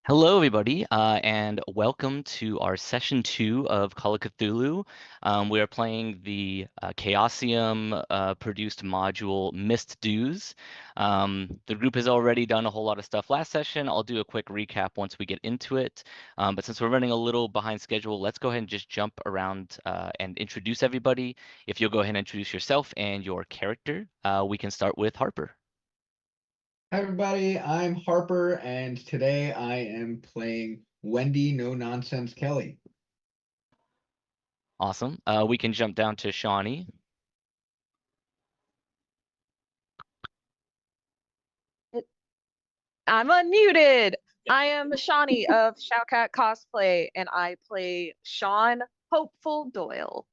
Hello, everybody, and welcome to our session 2 of Call of Cthulhu. We are playing the Chaosium produced module Mist Dews. The group has already done a whole lot of stuff last session. I'll do a quick recap once we get into it. But since we're running a little behind schedule, let's go ahead and just jump around and introduce everybody. If you'll go ahead and introduce yourself and your character, we can start with Harper. Hi everybody, I'm Harper, and today I am playing Wendy No Nonsense Kelly. Awesome. We can jump down to Shaunie. I'm unmuted. I am Shaunie of Shaucatcosplay, and I play Sean Hopeful Doyle.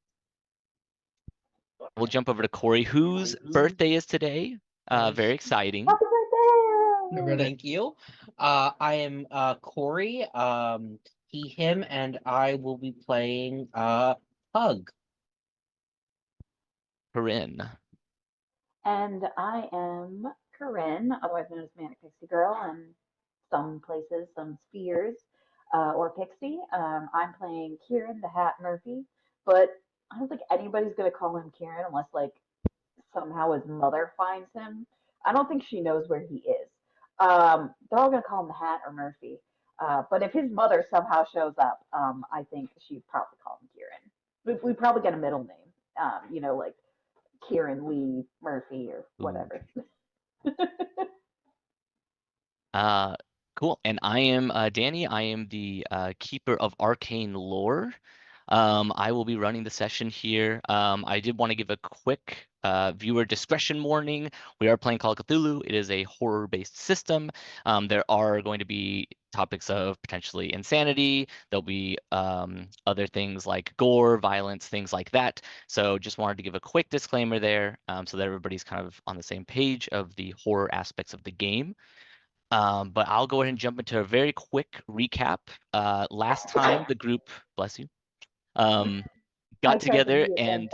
We'll jump over to Cory, whose birthday is today. Very exciting. Happy birthday! Thank you. I am Cory. He, him, and I will be playing Hug. Corinne. And I am Corinne, otherwise known as manicpixigirl, in some places, some spheres, or pixie. I'm playing Kieran The Hat Murphy, but I don't think anybody's gonna call him Kieran unless like somehow his mother finds him. I don't think she knows where he is. They're all gonna call him The Hat or Murphy. But if his mother somehow shows up, I think she'd probably call him Kieran. We probably get a middle name, like Kieran Lee Murphy or whatever. Cool. And I am Danny. I am the keeper of arcane lore. I will be running the session here. I did want to give a quick viewer discretion warning. We are playing Call of Cthulhu. It is a horror-based system. There are going to be topics of potentially insanity. There'll be other things like gore, violence, things like that. So just wanted to give a quick disclaimer there so that everybody's kind of on the same page of the horror aspects of the game. But I'll go ahead and jump into a very quick recap. Last time the group, bless you, got together and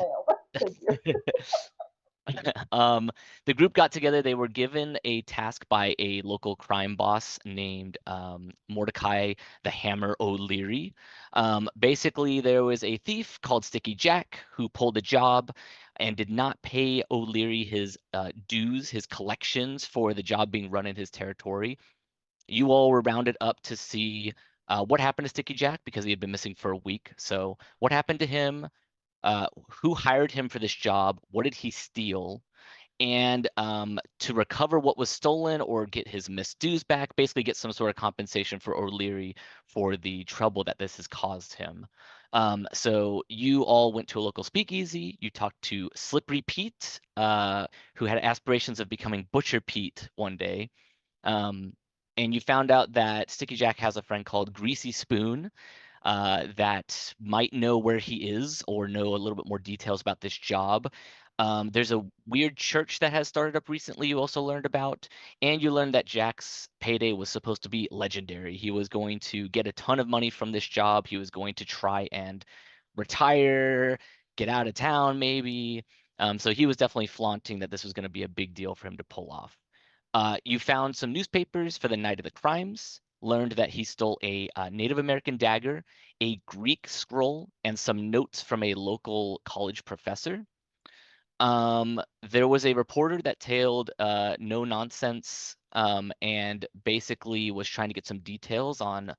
the group got together. They were given a task by a local crime boss named Mordecai the Hammer O'Leary. Basically, there was a thief called Sticky Jack who pulled a job and did not pay O'Leary his dues, his collections for the job being run in his territory. You all were rounded up to see what happened to Sticky Jack because he had been missing for a week. So what happened to him? Who hired him for this job? What did he steal? And to recover what was stolen or get his missed dues back, basically get some sort of compensation for O'Leary for the trouble that this has caused him. So you all went to a local speakeasy. You talked to Slippery Pete, who had aspirations of becoming Butcher Pete one day. And you found out that Sticky Jack has a friend called Greasy Spoon that might know where he is or know a little bit more details about this job. There's a weird church that has started up recently you also learned about, and you learned that Jack's payday was supposed to be legendary. He was going to get a ton of money from this job. He was going to try and retire, get out of town maybe. So he was definitely flaunting that this was going to be a big deal for him to pull off. You found some newspapers for the night of the crimes, learned that he stole a Native American dagger, a Greek scroll, and some notes from a local college professor. There was a reporter that tailed No Nonsense and basically was trying to get some details on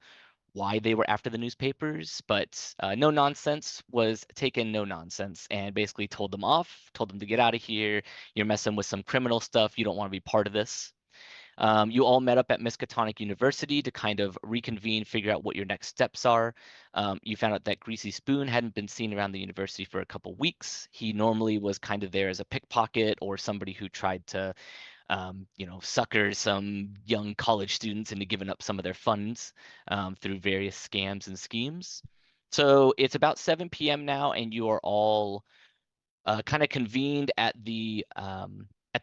why they were after the newspapers, but No Nonsense was taken no nonsense and basically told them off, told them to get out of here. You're messing with some criminal stuff. You don't want to be part of this. You all met up at Miskatonic University to kind of reconvene, figure out what your next steps are. You found out that Greasy Spoon hadn't been seen around the university for a couple weeks. He normally was kind of there as a pickpocket or somebody who tried to, sucker some young college students into giving up some of their funds through various scams and schemes. So it's about 7 p.m. now, and you are all kind of convened at the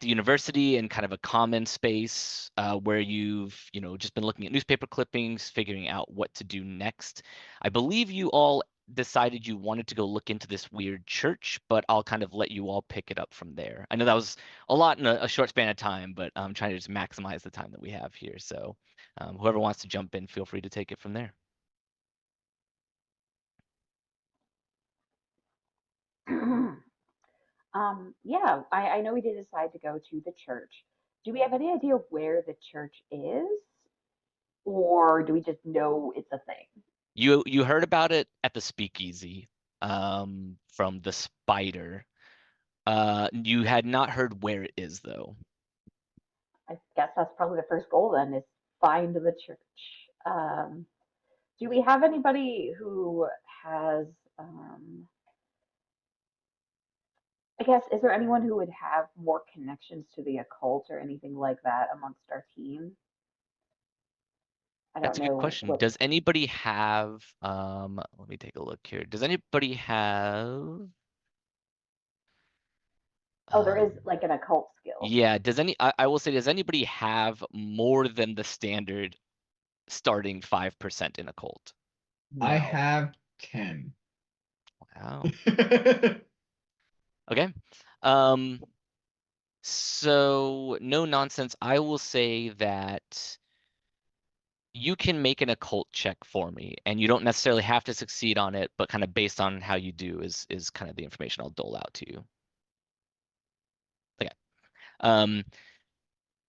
university in kind of a common space where you've just been looking at newspaper clippings, figuring out what to do next. I believe you all decided you wanted to go look into this weird church, but I'll kind of let you all pick it up from there. I know that was a lot in a short span of time, but I'm trying to just maximize the time that we have here. So Whoever wants to jump in, feel free to take it from there. Yeah, I know we did decide to go to the church. Do we have any idea where the church is? Or do we just know it's a thing? You heard about it at the speakeasy from the spider. You had not heard where it is though. I guess that's probably the first goal then, is find the church. Do we have anybody who has, I guess, is there anyone who would have more connections to the occult or anything like that amongst our team? I That's don't a good know question. what. Does anybody have let me take a look here. Does anybody have Oh, there is like an occult skill. yeah, I will say, does anybody have more than the standard starting 5% in occult? I No. have 10. Wow. Okay. So no nonsense. I will say that you can make an occult check for me, and you don't necessarily have to succeed on it, but kind of based on how you do is kind of the information I'll dole out to you. Okay.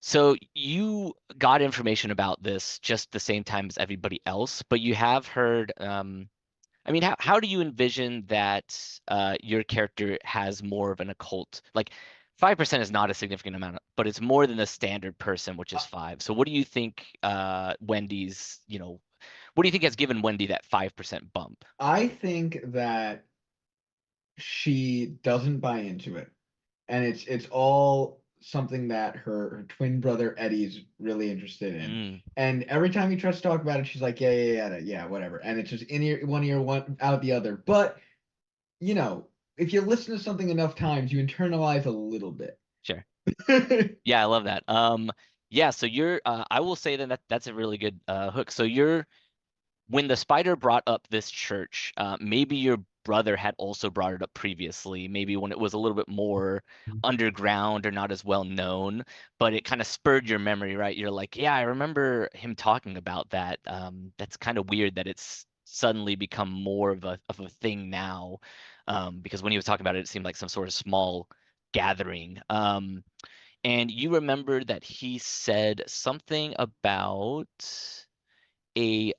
So you got information about this just the same time as everybody else, but you have heard, I mean, how do you envision that your character has more of an occult? Like 5% is not a significant amount, but it's more than the standard person, which is 5. So what do you think Wendy's, what do you think has given Wendy that 5% bump? I think that she doesn't buy into it. And it's all something that her twin brother Eddie's really interested in. And every time he tries to talk about it, she's like, yeah, whatever. And it's just one ear, one out the other. But if you listen to something enough times, you internalize a little bit. Sure. Yeah, I love that. Yeah, so you're I will say that's a really good hook. So when the spider brought up this church, maybe your brother had also brought it up previously, maybe when it was a little bit more underground or not as well known, but it kind of spurred your memory, right? You're like, yeah, I remember him talking about that. That's kind of weird that it's suddenly become more of a thing now, because when he was talking about it, it seemed like some sort of small gathering. And you remember that he said something about a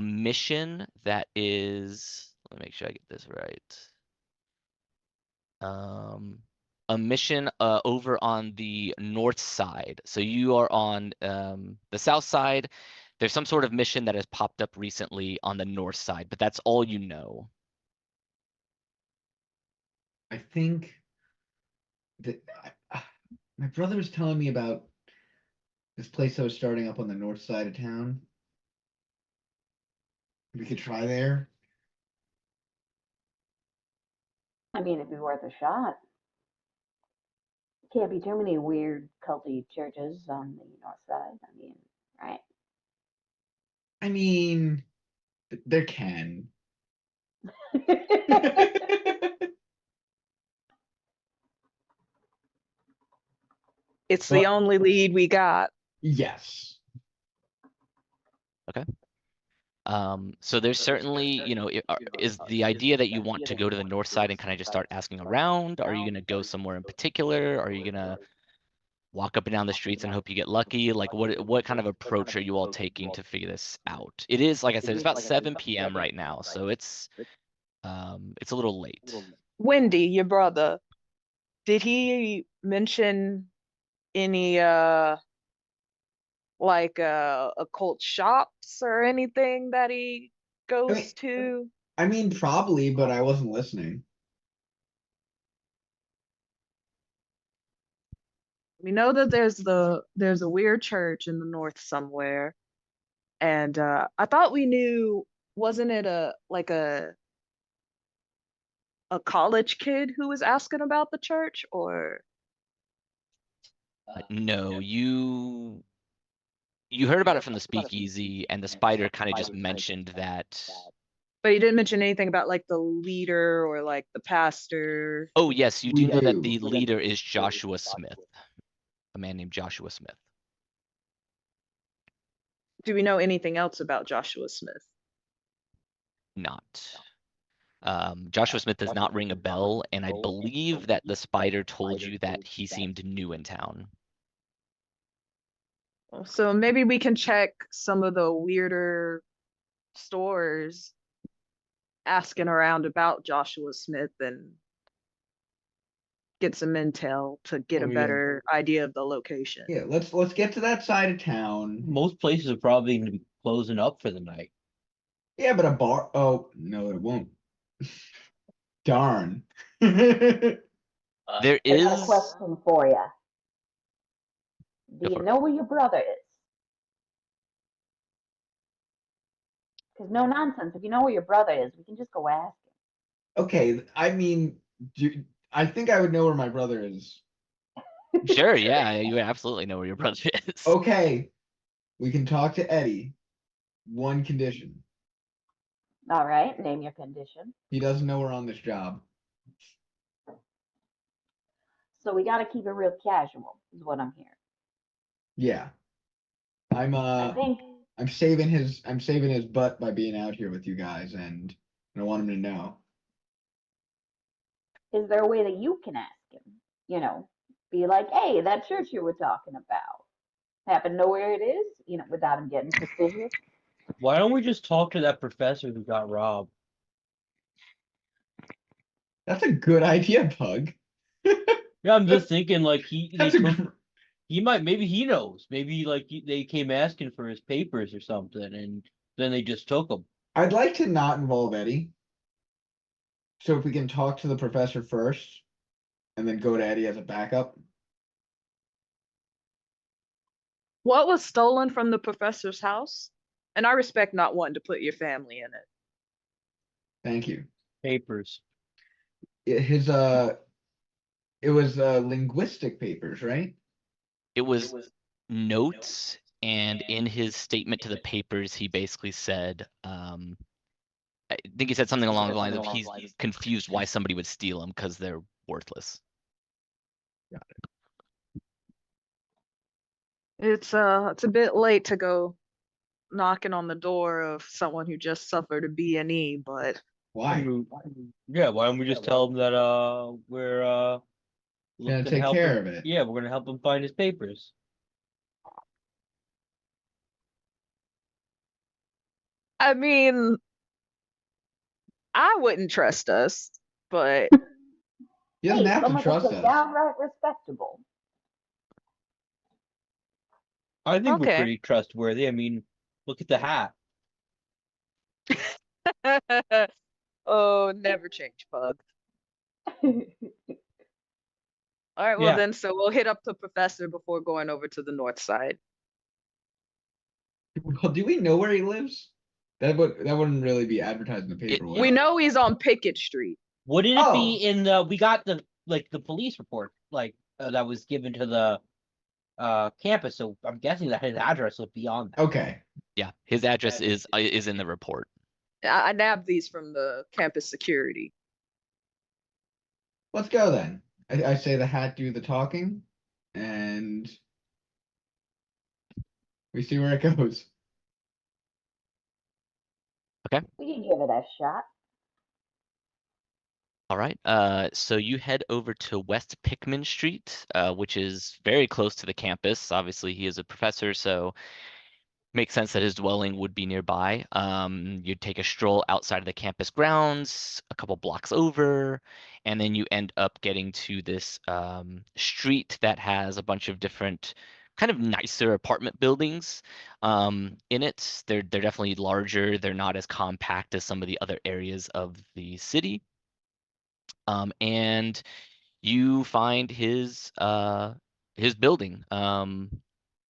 mission that is, let me make sure I get this right. A mission over on the north side. So you are on the south side. There's some sort of mission that has popped up recently on the north side, but that's all you know. I think that my brother was telling me about this place I was starting up on the north side of town. We could try there. I mean, it'd be worth a shot. Can't be too many weird culty churches on the north side. I mean, right? I mean, there can. It's the only lead we got. Yes. Okay. So there's certainly, is the idea that you want to go to the north side and kind of just start asking around? Are you going to go somewhere in particular? Are you going to walk up and down the streets and hope you get lucky? Like what kind of approach are you all taking to figure this out? It is, like I said, it's about 7 p.m. right now, so it's a little late. Wendy, your brother, did he mention any occult shops or anything that he goes to? I mean, probably, but I wasn't listening. We know that there's a weird church in the north somewhere, and I thought we knew, wasn't it a college kid who was asking about the church, or? No, you heard about it from the speakeasy, and the spider kind of just mentioned that. But he didn't mention anything about like the leader or like the pastor. Oh yes, you do know that the leader is Joshua Smith, a man named Joshua Smith. Do we know anything else about Joshua Smith? Not. Joshua Smith does not ring a bell, and I believe that the spider told you that he seemed new in town. So maybe we can check some of the weirder stores asking around about Joshua Smith and get some intel to get a better idea of the location. Yeah, let's get to that side of town. Most places are probably going to be closing up for the night. Yeah, but a bar. Oh no, it won't. Darn. There I got a is. question for you. Do you know where your brother is? Because no nonsense. If you know where your brother is, we can just go ask him. Okay, I mean, I think I would know where my brother is. Sure, yeah, you absolutely know where your brother is. Okay, we can talk to Eddie. One condition. All right, name your condition. He doesn't know we're on this job. So we got to keep it real casual, is what I'm hearing. Yeah. I think I'm saving his butt by being out here with you guys, and I want him to know. Is there a way that you can ask him? You know, be like, hey, that church you were talking about. Happen to know where it is? You know, without him getting suspicious. Why don't we just talk to that professor who got robbed? That's a good idea, Pug. Yeah, I'm just thinking like maybe he knows. Maybe like they came asking for his papers or something, and then they just took them. I'd like to not involve Eddie. So if we can talk to the professor first, and then go to Eddie as a backup. What was stolen from the professor's house? And I respect not wanting to put your family in it. Thank you. Papers. It was linguistic papers, right? It was notes, and in his statement to the papers, he basically said, I think he said something along the lines of he's confused why somebody would steal them because they're worthless. Got it. It's a bit late to go knocking on the door of someone who just suffered a B&E, but Why? Yeah, why don't we just tell him that we're gonna take care of it. Yeah, we're gonna help him find his papers. I mean, I wouldn't trust us, but He doesn't have some to of trust us are us. downright respectable. I think we're Okay. pretty trustworthy. I mean, look at the hat. oh, never change, Pug. All right, well Yeah. then, so we'll hit up the professor before going over to the north side. Well, do we know where he lives? That wouldn't really be advertised in the paper. would We it? know he's on Pickett Street. Wouldn't it be Oh. in the? We got the police report that was given to the campus, so I'm guessing that his address would be on that. Okay. Yeah, his address is in the report. I nabbed these from the campus security. Let's go then. I say the hat do the talking, and we see where it goes. We can give it a shot. All right. So you head over to West Pickman Street, which is very close to the campus. Obviously, he is a professor, so makes sense that his dwelling would be nearby. You'd take a stroll outside of the campus grounds, a couple blocks over, and then you end up getting to this street that has a bunch of different kind of nicer apartment buildings in it. They're definitely larger. They're not as compact as some of the other areas of the city. And you find his building.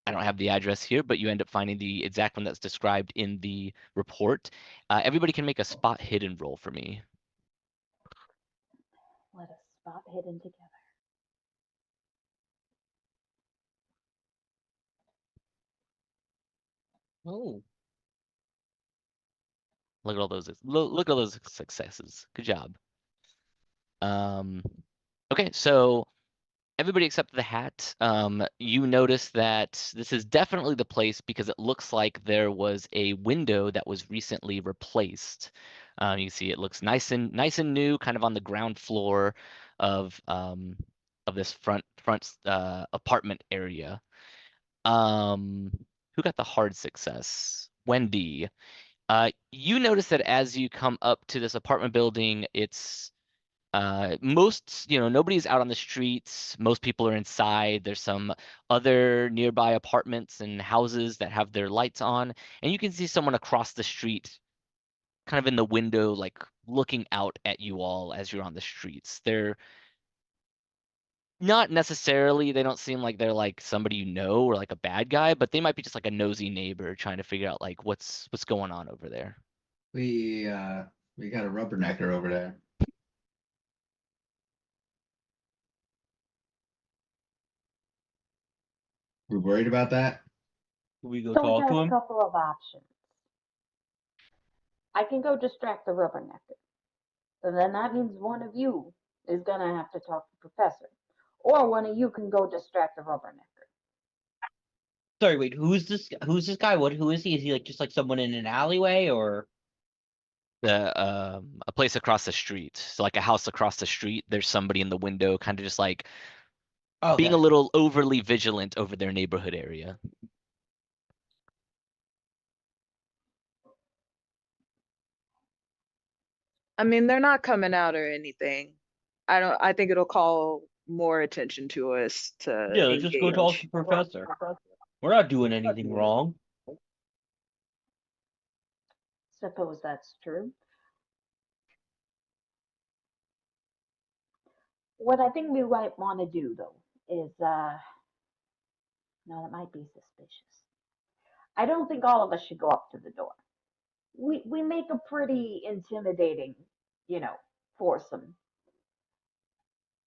I don't have the address here, but you end up finding the exact one that's described in the report. Everybody can make a spot hidden roll for me. Let us spot hidden together. Oh, Look at all those. Look at all those successes. Good job. Okay, so everybody except the hat, you notice that this is definitely the place because it looks like there was a window that was recently replaced. You can see it looks nice and new, kind of on the ground floor of this front apartment area. Who got the hard success? Wendy. You notice that as you come up to this apartment building, it's nobody's out on the streets. Most people are inside. There's some other nearby apartments and houses that have their lights on, and you can see someone across the street, kind of in the window, like looking out at you all as you're on the streets. They're not necessarily, they don't seem like they're like somebody you know or like a bad guy, but they might be just like a nosy neighbor trying to figure out like what's going on over there. We got a rubbernecker over there. We're worried about that? Can we go So we talk got to a him? couple of options. I can go distract the rubbernecker. So then that means one of you is gonna have to talk to the professor. Or one of you can go distract the rubbernecker. Sorry, wait, who's this guy? Who is he? Is he like just like someone in an alleyway or A place across the street. So like a house across the street, there's somebody in the window kind of just like being a little overly vigilant over their neighborhood area. I mean, they're not coming out or anything. I think it'll call more attention to us to Yeah, let's just go talk to engage. the professor. We're not doing anything wrong. Suppose that's true. What I think we might want to do though is no, that might be suspicious. I don't think all of us should go up to the door. We make a pretty intimidating, foursome.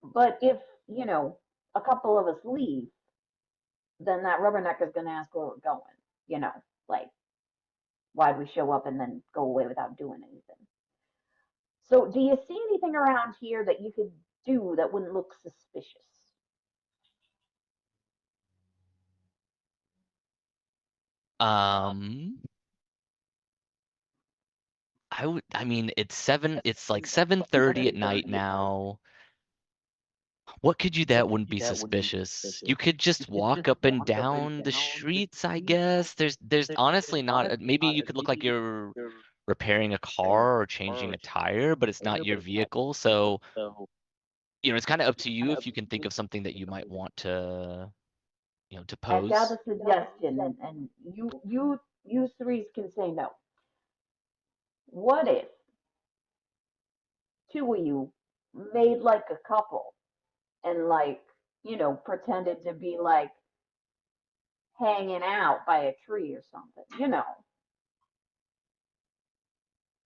But if, a couple of us leave, then that rubbernecker's gonna ask where we're going, like why'd we show up and then go away without doing anything. So do you see anything around here that you could do that wouldn't look suspicious? I mean, it's like 7:30 at night now. What could you that wouldn't be suspicious? You could just walk up and down the streets, I guess. There's honestly not, maybe you could look like you're repairing a car or changing a tire, but it's not your vehicle. So, it's kind of up to you if you can think of something that you might want to, to I've got pose. a suggestion, and you threes can say no. What if two of you made like a couple and like, pretended to be like hanging out by a tree or something,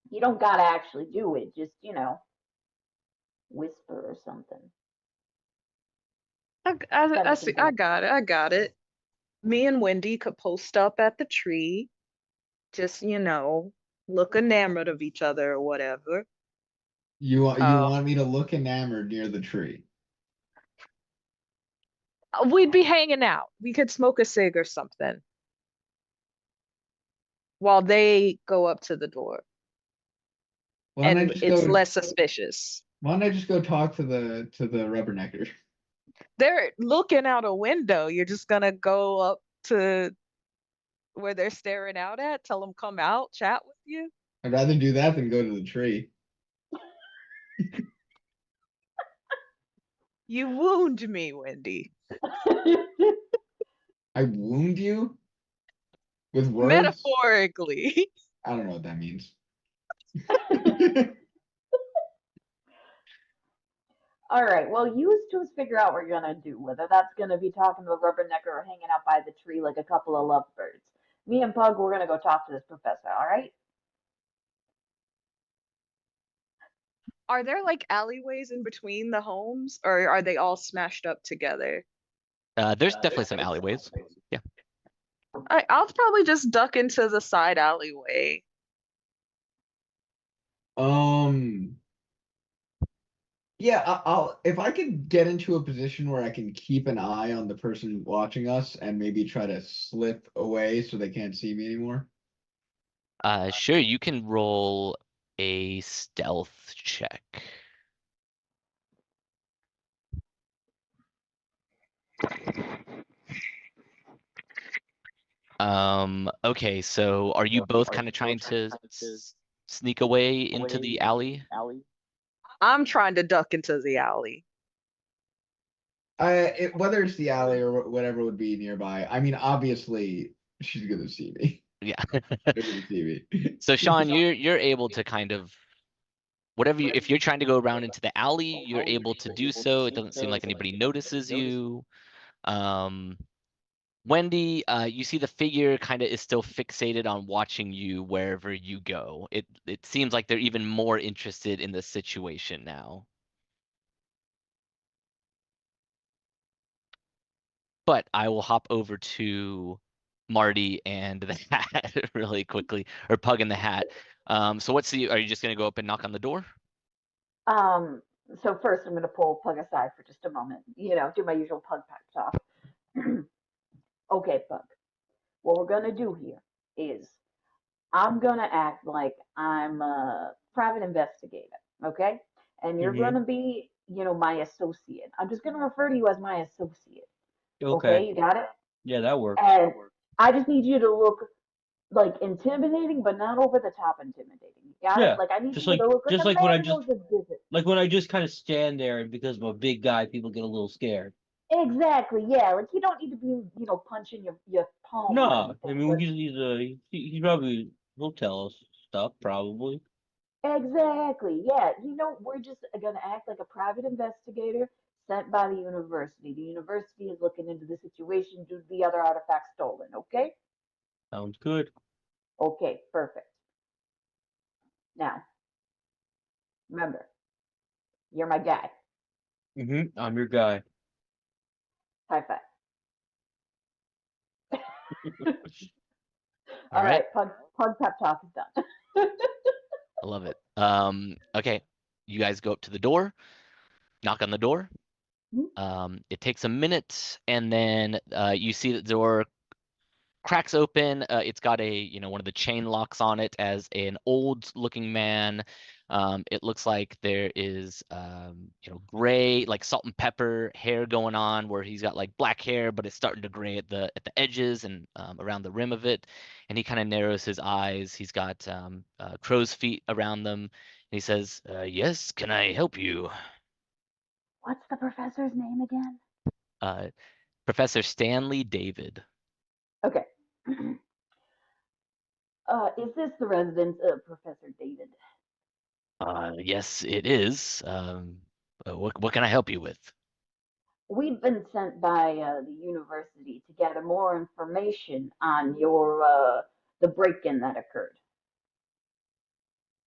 You don't gotta actually do it, just, whisper or something. I got it. Me and Wendy could post up at the tree, just, look enamored of each other or whatever. You want me to look enamored near the tree? We'd be hanging out. We could smoke a cig or something while they go up to the door. And it's less suspicious. Why don't I just go talk to the rubbernecker? They're looking out a window. You're just gonna go up to where they're staring out at, tell them come out, chat with you? I'd rather do that than go to the tree. You wound me, Wendy. I wound you? With words? Metaphorically. I don't know what that means. All right, well, you two figure out what you're gonna do, whether that's gonna be talking to a rubbernecker or hanging out by the tree like a couple of lovebirds. Me and Pug, we're gonna go talk to this professor, all right? Are there like alleyways in between the homes, or are they all smashed up together? There's definitely some alleyways. Yeah. I'll probably just duck into the side alleyway. Yeah, I'll if I could get into a position where I can keep an eye on the person watching us and maybe try to slip away so they can't see me anymore. Sure, you can roll a stealth check. Okay, so are you both kind of trying to sneak away into the alley? I'm trying to duck into the alley. Whether it's the alley or whatever would be nearby. I mean, obviously she's gonna see me. Yeah. They're gonna see me. So Sean, you're able to kind of whatever you, if you're trying to go around into the alley, you're able to do so. It doesn't seem like anybody notices you. Wendy, you see the figure kind of is still fixated on watching you wherever you go. It seems like they're even more interested in the situation now. But I will hop over to Marty and the hat really quickly, or Pug in the Hat. So are you just gonna go up and knock on the door? So first I'm gonna pull Pug aside for just a moment. Do my usual Pug pep talk. Okay, Pug. What we're gonna do here is I'm gonna act like I'm a private investigator, okay? And you're Mhm. gonna be, my associate. I'm just gonna refer to you as my associate. Okay. Okay, you got it? Yeah, that works. And I just need you to look like intimidating, but not over the top intimidating. You got Yeah, it? Like I need just you like to look like just a like when I man just knows his business. like when I just kind of stand there, and because I'm a big guy, people get a little scared. Exactly, yeah. Like you don't need to be, punching your palm or No, I anything. mean But he probably will tell us stuff probably. exactly, yeah. We're just gonna act like a private investigator sent by the university. The university is looking into the situation due to the other artifacts stolen. Okay? Sounds good. Okay, perfect. Now, remember, you're my guy. I'm your guy. High five. All All right. right, Pug pep talk is done. I love it. Okay, you guys go up to the door, knock on the door. It takes a minute, and then you see the door cracks open. It's got one of the chain locks on it as an old-looking man. It looks like there is, gray, like salt and pepper hair going on, where he's got like black hair, but it's starting to gray at the edges and around the rim of it. And he kind of narrows his eyes. He's got crow's feet around them. And he says, "Yes, can I help you?" What's the professor's name again? Professor Stanley David. Okay. Is this the residence of Professor David? Yes, it is. What can I help you with? We've been sent by the university to gather more information on the break-in that occurred.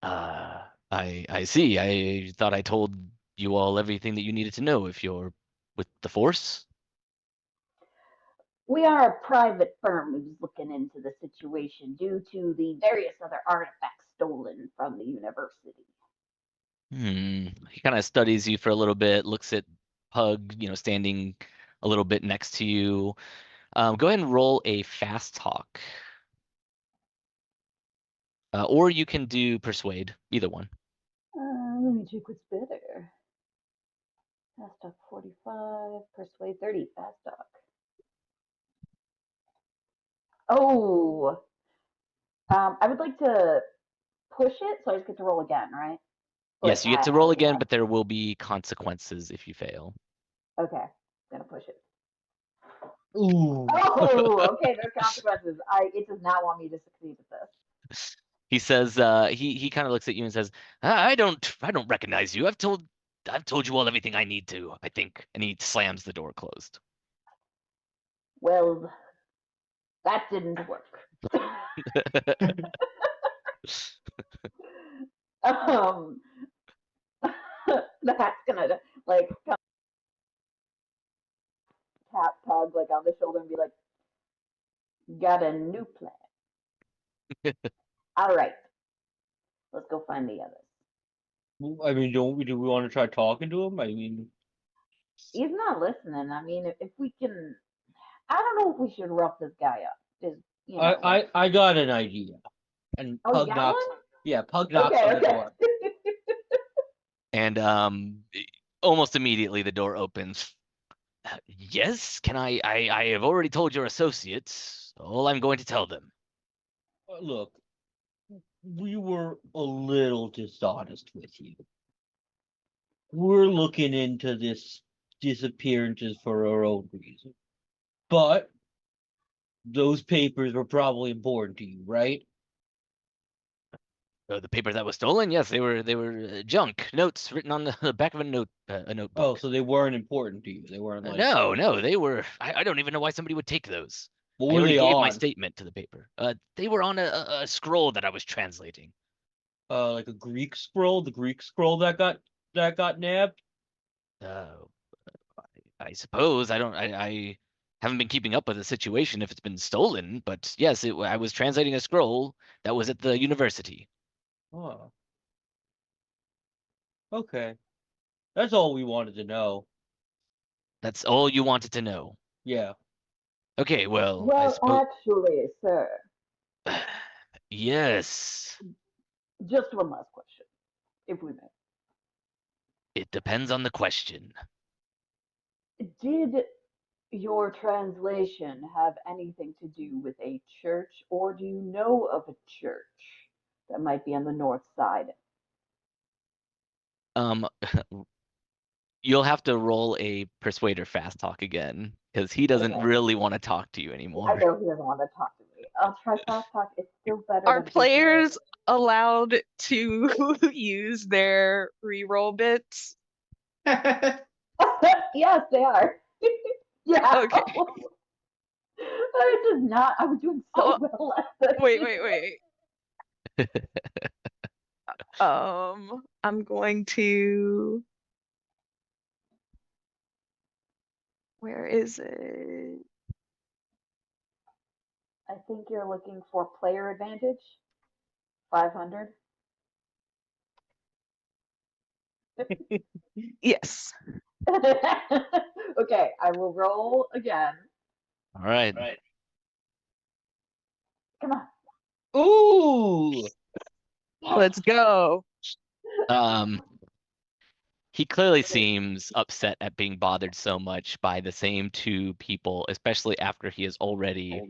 I see. I thought I told you all everything that you needed to know if you're with the Force. We are a private firm who's looking into the situation due to the various other artifacts stolen from the university. He kind of studies you for a little bit, looks at Pug, standing a little bit next to you. Go ahead and roll a fast talk. Or you can do persuade, either one. Let me check what's better. Fast talk 45, persuade 30, fast talk. Oh, I would like to push it, so I just get to roll again, right? Yes, you get to roll again, but there will be consequences if you fail. Okay, gonna push it. Ooh. Oh, okay, there's consequences. It does not want me to succeed at this. He says, he kind of looks at you and says, I don't recognize you. I've told you all everything I need to, I think. And he slams the door closed. Well, that didn't work. The hat's gonna like tap Pug like on the shoulder and be like, "Got a new plan." All right, let's go find the others. I mean, do we want to try talking to him? I mean, He's not listening. I mean, if we can, I don't know if we should rough this guy up. Just I got an idea. And Oh, you Pug got knocks. one? Yeah, Pug knocks Okay, on the okay. door. And almost immediately the door opens. Yes, can I have already told your associates all I'm going to tell them. Look, we were a little dishonest with you. We're looking into this disappearances for our own reason. But those papers were probably important to you, right? The paper that was stolen, yes, they were junk notes written on the back of a notebook. Oh, so they weren't important to you. They weren't like no, they were. I don't even know why somebody would take those. What I were already they gave on? my statement to the paper. They were on a scroll that I was translating. Like a Greek scroll, the Greek scroll that got nabbed. I suppose I haven't been keeping up with the situation if it's been stolen, but yes, I was translating a scroll that was at the university. Oh. Okay. That's all we wanted to know. That's all you wanted to know. Yeah. Okay, well, I Well, suppose. actually, sir, Yes, just one last question, if we may. it depends on the question. Did your translation have anything to do with a church, or do you know of a church that might be on the north side? Um, you'll have to roll a persuader fast talk again because he doesn't Okay. really want to talk to you I anymore. know he doesn't want to talk to me. I'll try fast talk. It's still better. Are than players allowed to use their reroll bits? Yes, they are. Yeah. Okay. I did not. I was doing so well last time. Wait. I'm going to. Where is it? I think you're looking for player advantage. 500. Yes. Okay, I will roll again. All right. Come on. Ooh. Let's go. He clearly seems upset at being bothered so much by the same two people, especially after he has already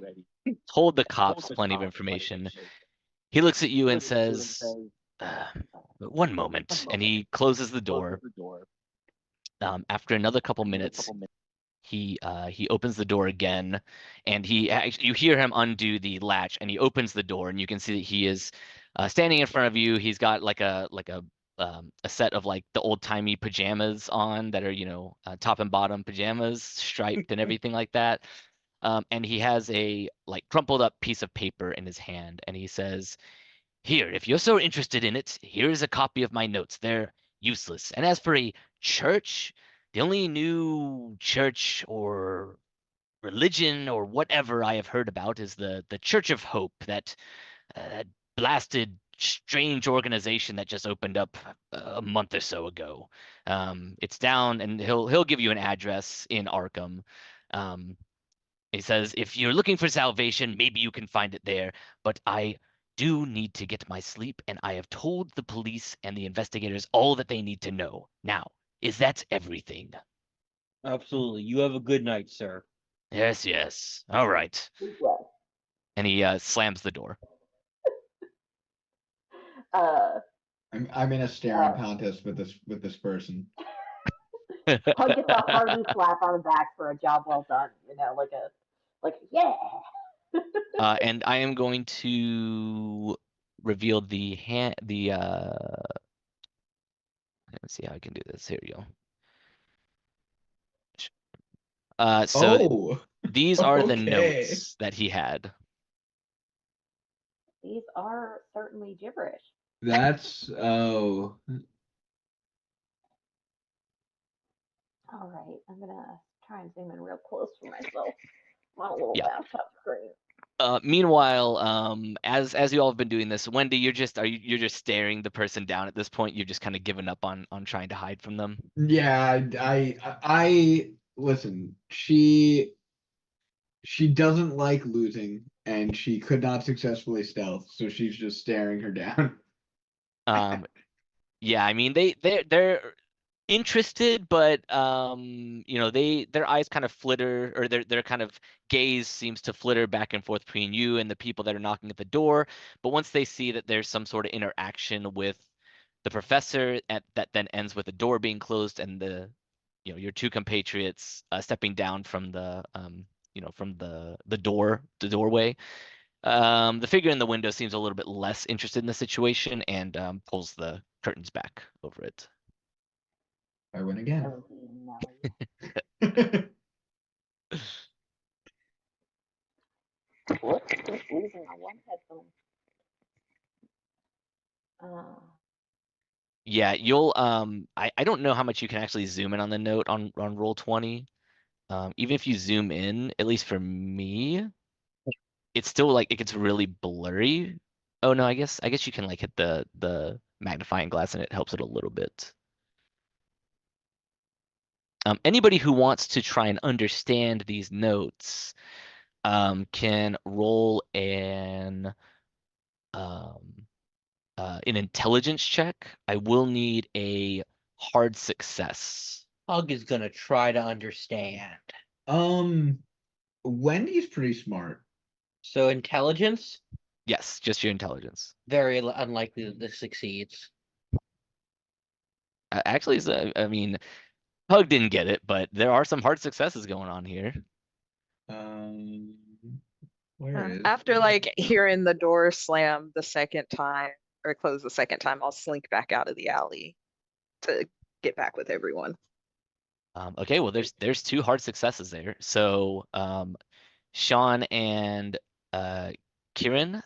told the cops plenty of information. He looks at you and says, "One moment," and he closes the door. After another couple minutes, he opens the door again, and you hear him undo the latch, and he opens the door, and you can see that he is standing in front of you. He's got like a set of like the old timey pajamas on that are top and bottom pajamas, striped and everything like that. And he has a like crumpled up piece of paper in his hand, and he says, "Here, if you're so interested in it, here's a copy of my notes. They're useless. And as for a church, the only new church or religion or whatever I have heard about is the Church of Hope, that blasted strange organization that just opened up a month or so ago. It's down, and he'll give you an address in Arkham. He says, if you're looking for salvation, maybe you can find it there, but I do need to get my sleep, and I have told the police and the investigators all that they need to know. Now, is that everything?" Absolutely. You have a good night, sir. Yes. All right. Well, And he slams the door. I'm in a staring contest with this person. I'll get the hearty slap on the back for a job well done. Like yeah. And I am going to reveal the let's see how I can do this. Here you go. So these are the notes that he had. These are certainly gibberish. That's All right, I'm gonna try and zoom in real close for myself on a little laptop screen. Meanwhile, as you all have been doing this, Wendy, you're just staring the person down at this point. You've just kind of given up on trying to hide from them. Yeah, I listen. She doesn't like losing, and she could not successfully stealth, so she's just staring her down. Yeah, I mean they're interested, but their eyes kind of flitter, or their kind of gaze seems to flitter back and forth between you and the people that are knocking at the door. But once they see that there's some sort of interaction with the professor that then ends with the door being closed and your two compatriots stepping down from the doorway. The figure in the window seems a little bit less interested in the situation and pulls the curtains back over it. I win again. Oh, no. Whoops, just losing my one headphone. Yeah, you'll I don't know how much you can actually zoom in on the note on Roll20. Even if you zoom in, at least for me, it's still like it gets really blurry. Oh no, I guess you can like hit the magnifying glass and it helps it a little bit. Anybody who wants to try and understand these notes can roll an intelligence check. I will need a hard success. Hug is gonna try to understand. Wendy's pretty smart. So intelligence? Yes, just your intelligence. Very unlikely that this succeeds. Actually, I mean, Hug didn't get it, but there are some hard successes going on here. Where is After like hearing the door slam the second time or close the second time, I'll slink back out of the alley to get back with everyone. Okay, well, there's two hard successes there. So, Sean and Kieran,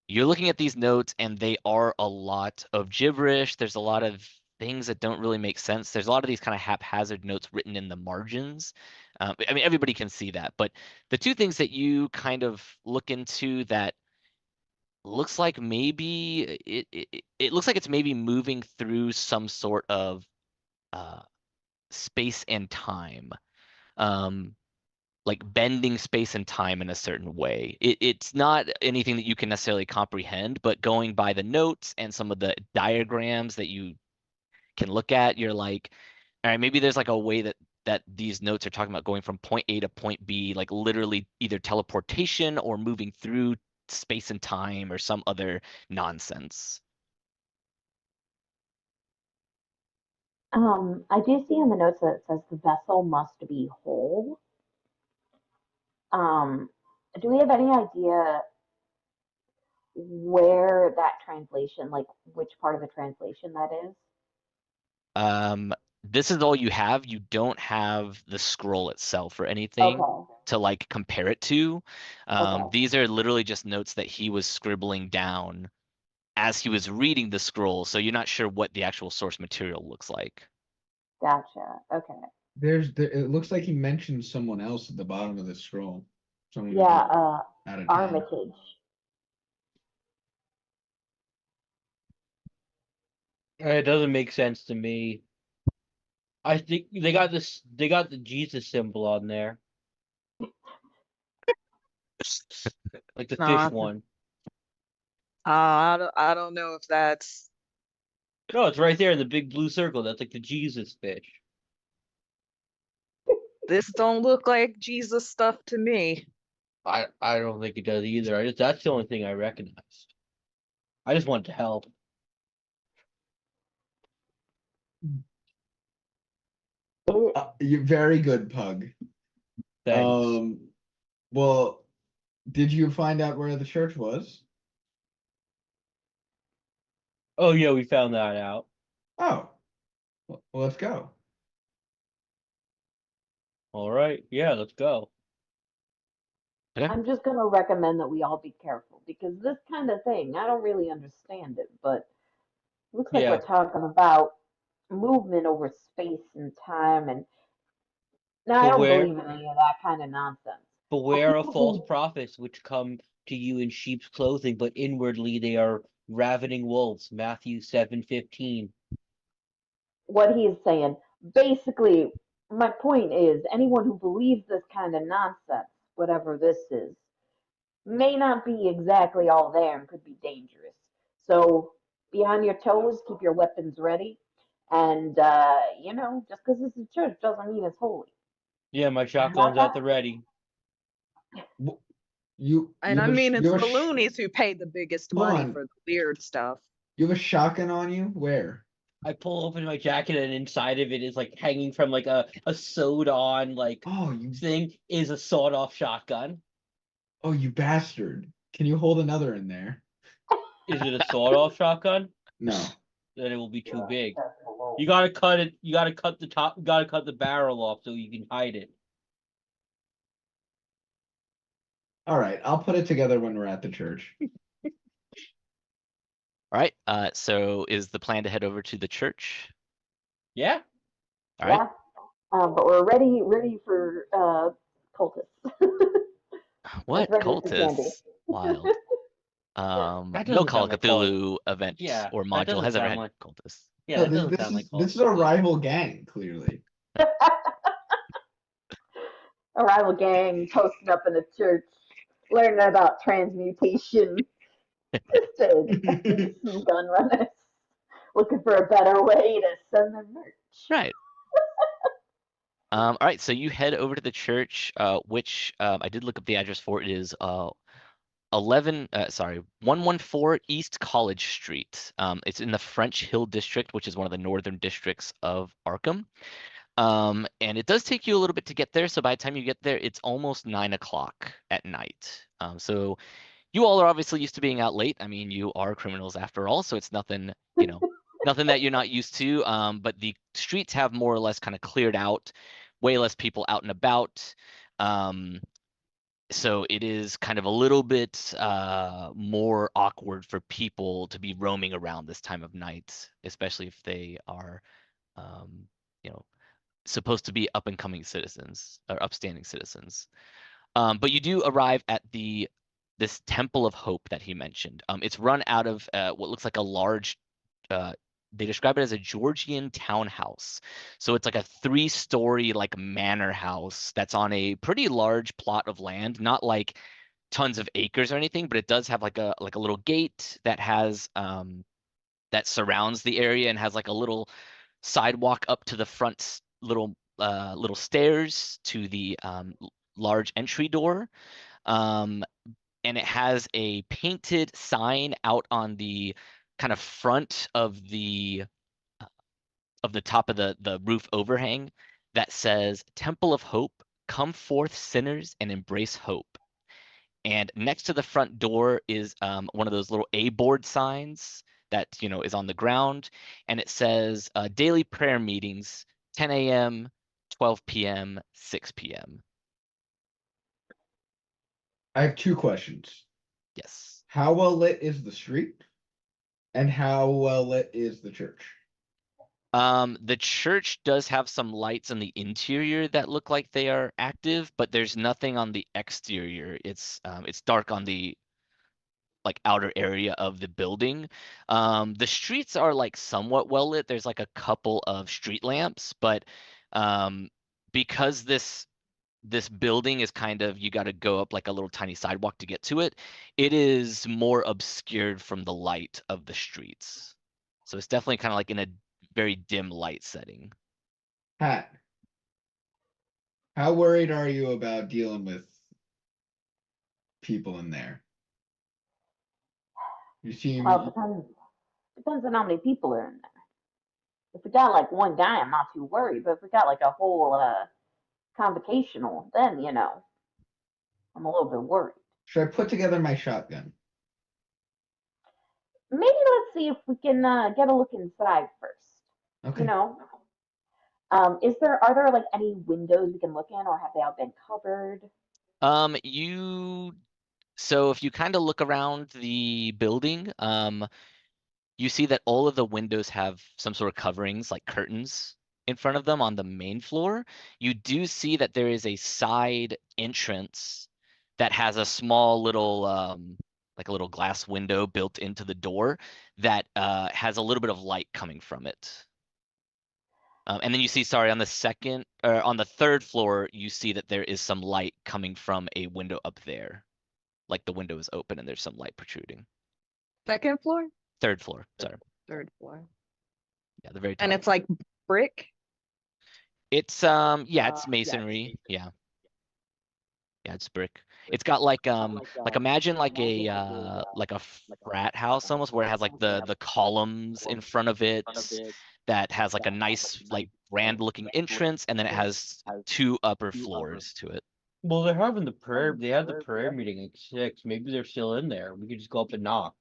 you're looking at these notes and they are a lot of gibberish. There's a lot of things that don't really make sense. There's a lot of these kind of haphazard notes written in the margins. I mean, everybody can see that, but the two things that you kind of look into that looks like maybe it looks like it's maybe moving through some sort of space and time. Like bending space and time in a certain way. It's not anything that you can necessarily comprehend, but going by the notes and some of the diagrams that you can look at, you're like, all right, maybe there's like a way that these notes are talking about going from point A to point B, like literally either teleportation or moving through space and time or some other nonsense. I do see in the notes that it says the vessel must be whole. Do we have any idea where that translation, like which part of the translation that is? This is all you have. You don't have the scroll itself or anything to like compare it to. These are literally just notes that he was scribbling down as he was reading the scroll, so you're not sure what the actual source material looks like. Gotcha. Okay. It looks like he mentioned someone else at the bottom of the scroll. Someone Yeah, out of town. Armitage. It doesn't make sense to me. I think they got the Jesus symbol on there. Like the fish one. I don't know if that's. No, it's right there in the big blue circle. That's like the Jesus fish. This don't look like Jesus stuff to me. I don't think it does either. That's the only thing I recognized. I just wanted to help. You're very good, Pug. Thanks. Well, did you find out where the church was? Oh yeah, we found that out. Oh, well, let's go. All right, yeah, let's go. Okay. I'm just gonna recommend that we all be careful because this kind of thing, I don't really understand it, but it looks like we're talking about movement over space and time, and now I don't believe in any of that kind of nonsense. Beware of false prophets which come to you in sheep's clothing, but inwardly they are ravening wolves. Matthew 7:15. What he is saying. Basically, my point is anyone who believes this kind of nonsense, whatever this is, may not be exactly all there and could be dangerous. So be on your toes, keep your weapons ready, and just because this is church doesn't mean it's holy. Yeah, my shotgun's at the ready. And I mean, it's the loonies who pay the biggest money for the weird stuff. You have a shotgun on you? Where? I pull open my jacket and inside of it is like hanging from like a sewed on thing is a sawed off shotgun. Oh, you bastard. Can you hold another in there? Is it a sawed off shotgun? No. Then it will be too big. You gotta cut it, you gotta cut the top, you gotta cut the barrel off so you can hide it. All right, I'll put it together when we're at the church. All right. So is the plan to head over to the church? Yeah. All right. Yeah. But we're ready for cultists. What cultists? Wild. No Call of Cthulhu event or module has ever had cultists. Yeah, no, this is a rival gang, clearly. A rival gang posting up in the church, learning about transmutation. Just some gun runners looking for a better way to send their merch. Right. All right, so you head over to the church, which I did look up the address for. It is 114 East College Street. It's in the French Hill District, which is one of the northern districts of Arkham. And it does take you a little bit to get there. So by the time you get there, it's almost 9 o'clock at night. So you all are obviously used to being out late. I mean, you are criminals after all, so it's nothing, nothing that you're not used to. But the streets have more or less kind of cleared out, way less people out and about. So it is kind of a little bit more awkward for people to be roaming around this time of night, especially if they are, supposed to be up and coming citizens or upstanding citizens. But you do arrive at this Temple of Hope that he mentioned. It's run out of what looks like a large, they describe it as a Georgian townhouse. So it's like a 3-story like manor house that's on a pretty large plot of land, not like tons of acres or anything, but it does have like a little gate that has that surrounds the area and has like a little sidewalk up to the front, little stairs to the large entry door. And it has a painted sign out on the kind of front of the top of the roof overhang that says Temple of Hope, come forth sinners and embrace hope. And next to the front door is one of those little A-board signs that is on the ground, and it says daily prayer meetings, 10 a.m., 12 p.m., 6 p.m. I have 2 questions. Yes. How well lit is the street? And how well lit is the church? The church does have some lights on the interior that look like they are active, but there's nothing on the exterior. It's dark on the outer area of the building. The streets are like somewhat well lit. There's like a couple of street lamps, but because this building is kind of, you got to go up like a little tiny sidewalk to get to it. It is more obscured from the light of the streets. So it's definitely kind of like in a very dim light setting. Hat, how worried are you about dealing with people in there? You seem... Well, depends on how many people are in there. If we got like one guy, I'm not too worried. But if we got like a whole convocational, then I'm a little bit worried. Should I put together my shotgun? Maybe let's see if we can get a look inside first. Okay. Are there like any windows we can look in, or have they all been covered? So if you kind of look around the building, you see that all of the windows have some sort of coverings, like curtains. in front of them on the main floor, you do see that there is a side entrance that has a small little like a little glass window built into the door that has a little bit of light coming from it. And then you see, sorry, on the second or on the third floor, you see that there is some light coming from a window up there. Like the window is open and there's some light protruding. Second floor? Third floor, sorry. Third floor. Yeah, the very top. And it's like brick? It's yeah, it's masonry. Yeah. Yeah, it's brick. It's got like imagine like a frat house almost, where it has like the columns in front of it that has like a nice like grand looking entrance, and then it has 2 upper floors to it. Well, they're having the prayer. They had the prayer meeting at 6. Maybe they're still in there. We could just go up and knock.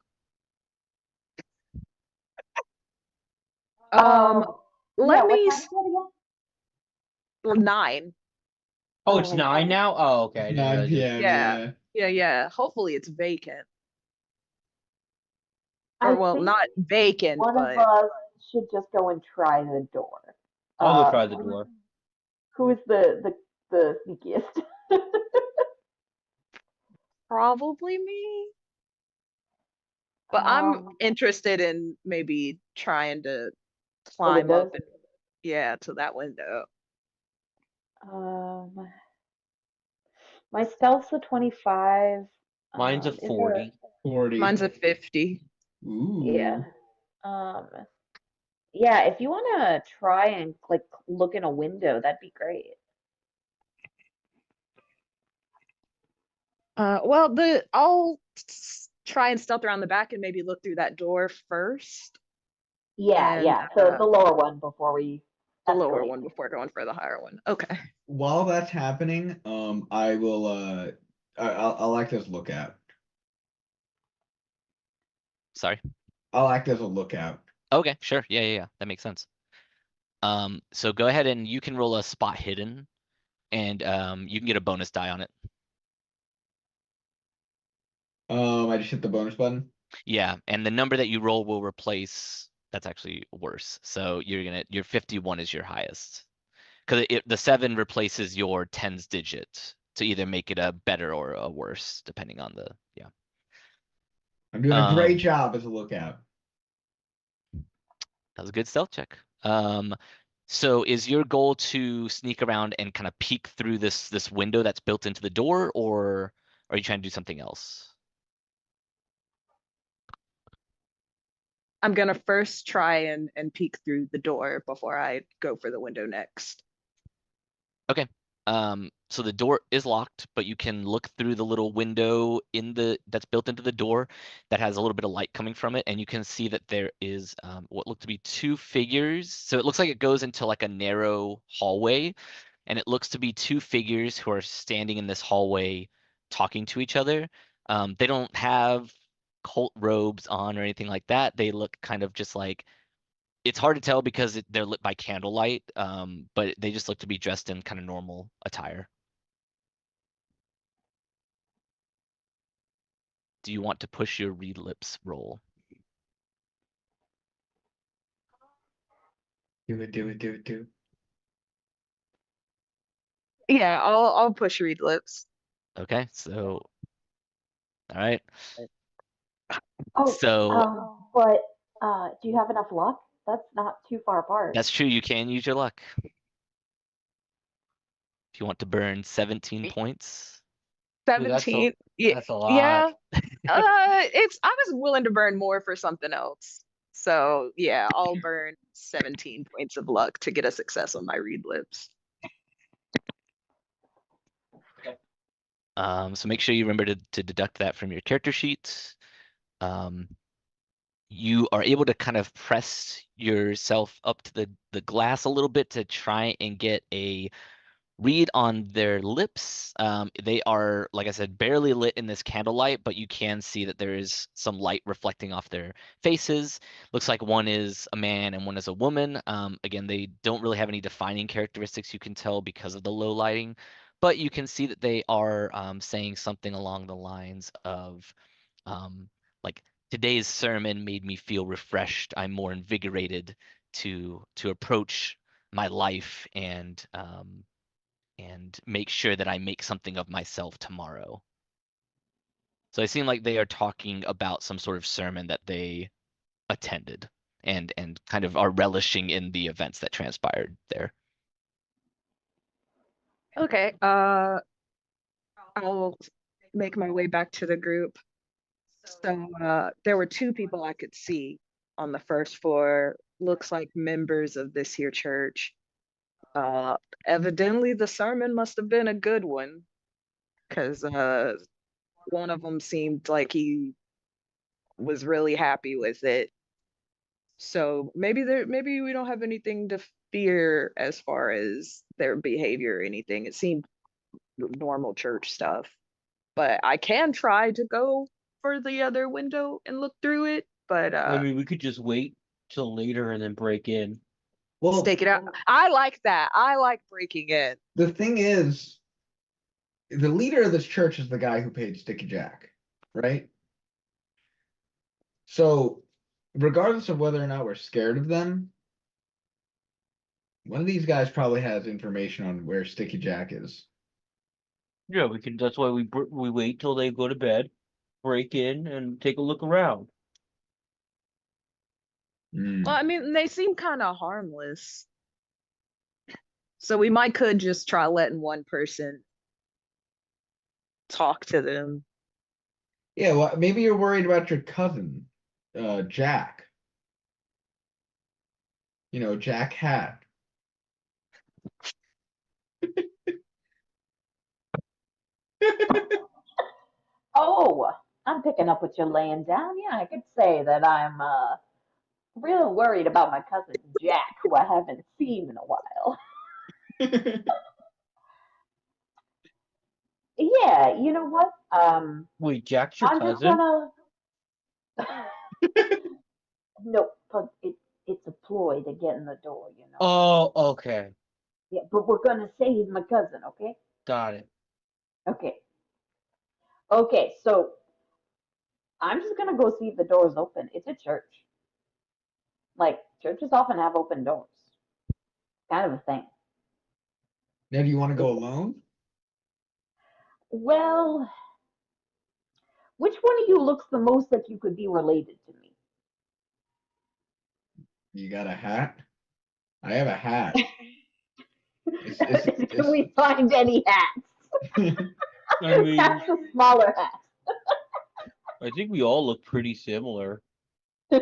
Let me. What time is it again? 9. Oh, it's Oh, 9 okay. now? Oh, okay. I didn't 9 realize it- p.m. Yeah. Yeah. Hopefully it's vacant. I Or well, think not vacant, one but of us should just go and try the door. I'll go try the door. Who is the sneakiest? probably me. But I'm Um, interested in maybe trying to climb windows? up and to that window. My stealth's a 25. Mine's a is there 40. 40. Mine's a 50. Ooh. Yeah. Yeah, if you want to try and like look in a window, that'd be great. Well, I'll try and stealth around the back and maybe look through that door first. Yeah, And, yeah. So the lower one before we The lower escalate. one before going for the higher one. Okay. While that's happening, I will I'll act as lookout. Sorry. I'll act as a lookout. Okay, sure. Yeah. That makes sense. So go ahead and you can roll a spot hidden, and you can get a bonus die on it. I just hit the bonus button. Yeah, and the number that you roll will replace. That's actually worse. So your 51 is your highest, because the 7 replaces your 10's digit to either make it a better or a worse, depending on the I'm doing a great job as a lookout. That was a good stealth check. So is your goal to sneak around and kind of peek through this window that's built into the door, or are you trying to do something else? I'm gonna first try and peek through the door before I go for the window next. Okay. So the door is locked, but you can look through the little window that's built into the door that has a little bit of light coming from it, and you can see that there is what look to be 2 figures. So it looks like it goes into like a narrow hallway, and it looks to be 2 figures who are standing in this hallway talking to each other. They don't have cult robes on or anything like that. They look kind of just like, it's hard to tell because they're lit by candlelight, but they just look to be dressed in kind of normal attire. Do you want to push your read lips roll? Do it. Yeah, I'll push read lips. Okay, so all right. Oh, So but do you have enough luck? That's not too far apart. that's true. You can use your luck if you want to burn 17 points. Dude, that's 17. That's a lot. Yeah. I was willing to burn more for something else. So yeah, I'll burn 17 points of luck to get a success on my read lips. So make sure you remember to deduct that from your character sheet. You are able to kind of press yourself up to the glass a little bit to try and get a read on their lips. They are, like I said, barely lit in this candlelight, but you can see that there is some light reflecting off their faces. Looks like one is a man and one is a woman. Again, they don't really have any defining characteristics you can tell because of the low lighting, but you can see that they are saying something along the lines of like, today's sermon made me feel refreshed. I'm more invigorated to approach my life and make sure that I make something of myself tomorrow. So it seemed like they are talking about some sort of sermon that they attended and kind of are relishing in the events that transpired there. Okay. I'll make my way back to the group. So there were two people I could see on the first floor. Looks like members of this here church. Evidently the sermon must have been a good one, because one of them seemed like he was really happy with it. So maybe we don't have anything to fear as far as their behavior or anything. It seemed normal church stuff. But I can try to go for the other window and look through it. But I mean, we could just wait till later and then break in. Well, stake it out. I like that. I like breaking in. the thing is, the leader of this church is the guy who paid Sticky Jack, right? So, regardless of whether or not we're scared of them, one of these guys probably has information on where Sticky Jack is. Yeah, we can. That's why we wait till they go to bed, break in, and take a look around. Mm. Well, I mean, they seem kind of harmless. So we could just try letting one person talk to them. Yeah, well, maybe you're worried about your cousin, Jack. You know, Jack Hat. Oh, I'm picking up what you're laying down. Yeah, I could say that I'm real worried about my cousin Jack, who I haven't seen in a while. Yeah, you know what? Wait, Jack's your I'm just cousin? gonna. No, but it's a ploy to get in the door, you know. Oh, okay. Yeah, but we're gonna say he's my cousin, okay? Got it. Okay. Okay, so I'm just gonna go see if the door's open. It's a church. Like, churches often have open doors. Kind of a thing. Now, do you want to go alone? Well, which one of you looks the most like you could be related to me? You got a hat? I have a hat. Can we find any hats? I mean, That's a smaller hat. I think we all look pretty similar. I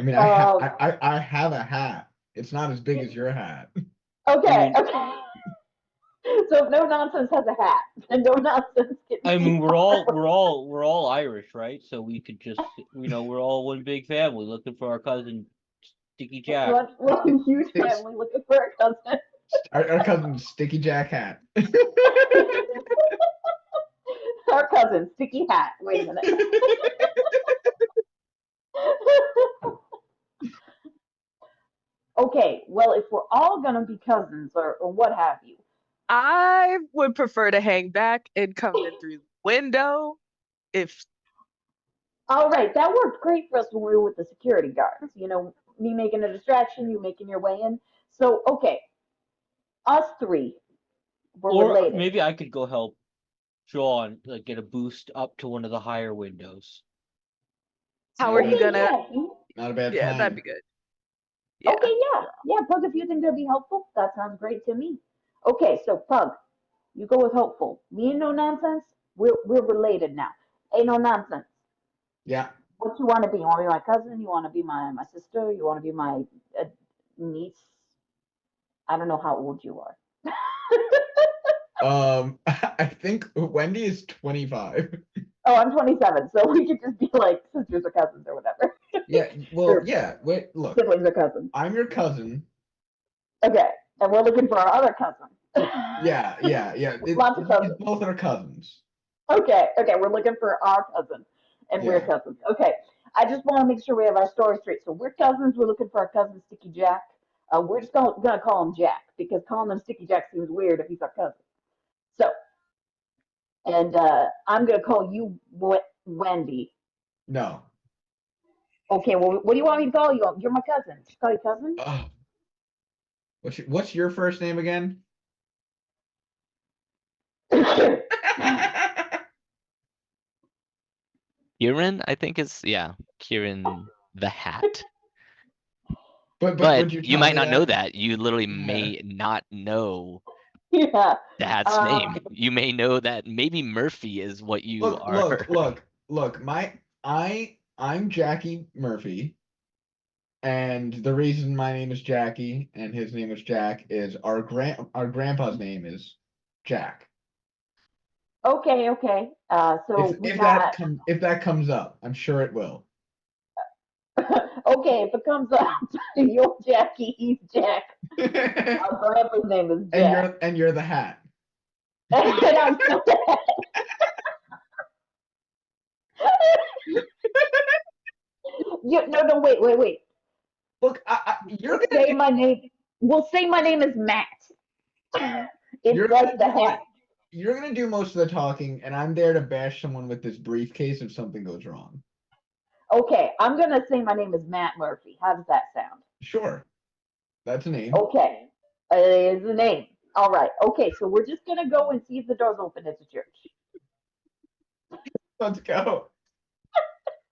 mean, I have a hat. It's not as big as your hat. Okay, okay. So if No Nonsense has a hat, and No Nonsense can I mean, we're all Irish, right? So we could just, we're all one big family looking for our cousin Sticky Jack. One huge family looking for a cousin. Our cousin Sticky Jack Hat. Our cousin Sticky Hat. Wait a minute. Okay, well, if we're all gonna be cousins or what have you, I would prefer to hang back and come in through the window. All right, that worked great for us when we were with the security guards. You know, me making a distraction, you making your way in. So, okay, us three, we're related. Maybe I could go help Sean, like, get a boost up to one of the higher windows. How are you gonna? Not a bad Yeah, plan. that'd be good. Yeah. Okay, yeah, Pug, if you think that'd be helpful, that sounds great to me. Okay, so Pug, you go with hopeful. Me and No Nonsense, we're related now. Ain't no nonsense. Yeah. What you want to be? You want to be my cousin? You want to be my sister? You want to be my niece? I don't know how old you are. I think Wendy is 25. Oh, I'm 27, so we could just be like sisters or cousins or whatever. Yeah, well, yeah. Wait, look. Siblings or cousins. I'm your cousin. Okay, and we're looking for our other cousin. Yeah. Lots of cousins. Both are cousins. Okay, we're looking for our cousin, and we're cousins. Okay, I just want to make sure we have our story straight. So we're cousins. We're looking for our cousin Sticky Jack. We're just gonna call him Jack because calling him Sticky Jack seems weird if he's our cousin. So, and I'm gonna call you Wendy. No. Okay, well, what do you want me to call you? You're my cousin. Just call you cousin? What's your first name again? Kieran, I think is Kieran the Hat. But But you you tell might me not know that? that. You literally Yeah. may not know Yeah. the Hat's name. You may know that maybe Murphy is what you are. Look. I'm Jackie Murphy, and the reason my name is Jackie and his name is Jack is our grandpa's name is Jack. Okay. So we got. If that comes up, I'm sure it will. Okay, if it comes up, you're Jackie, he's Jack. Our grandpa's name is Jack. And you're the Hat. And I'm so no, wait. Look, you're gonna Say my name. We'll say my name is Matt. It's like the Hat. You're gonna do most of the talking, and I'm there to bash someone with this briefcase if something goes wrong. Okay, I'm gonna say my name is Matt Murphy. How does that sound? Sure, that's a name. Okay, it is a name. All right. Okay, so we're just gonna go and see if the door's open at the church. Let's go.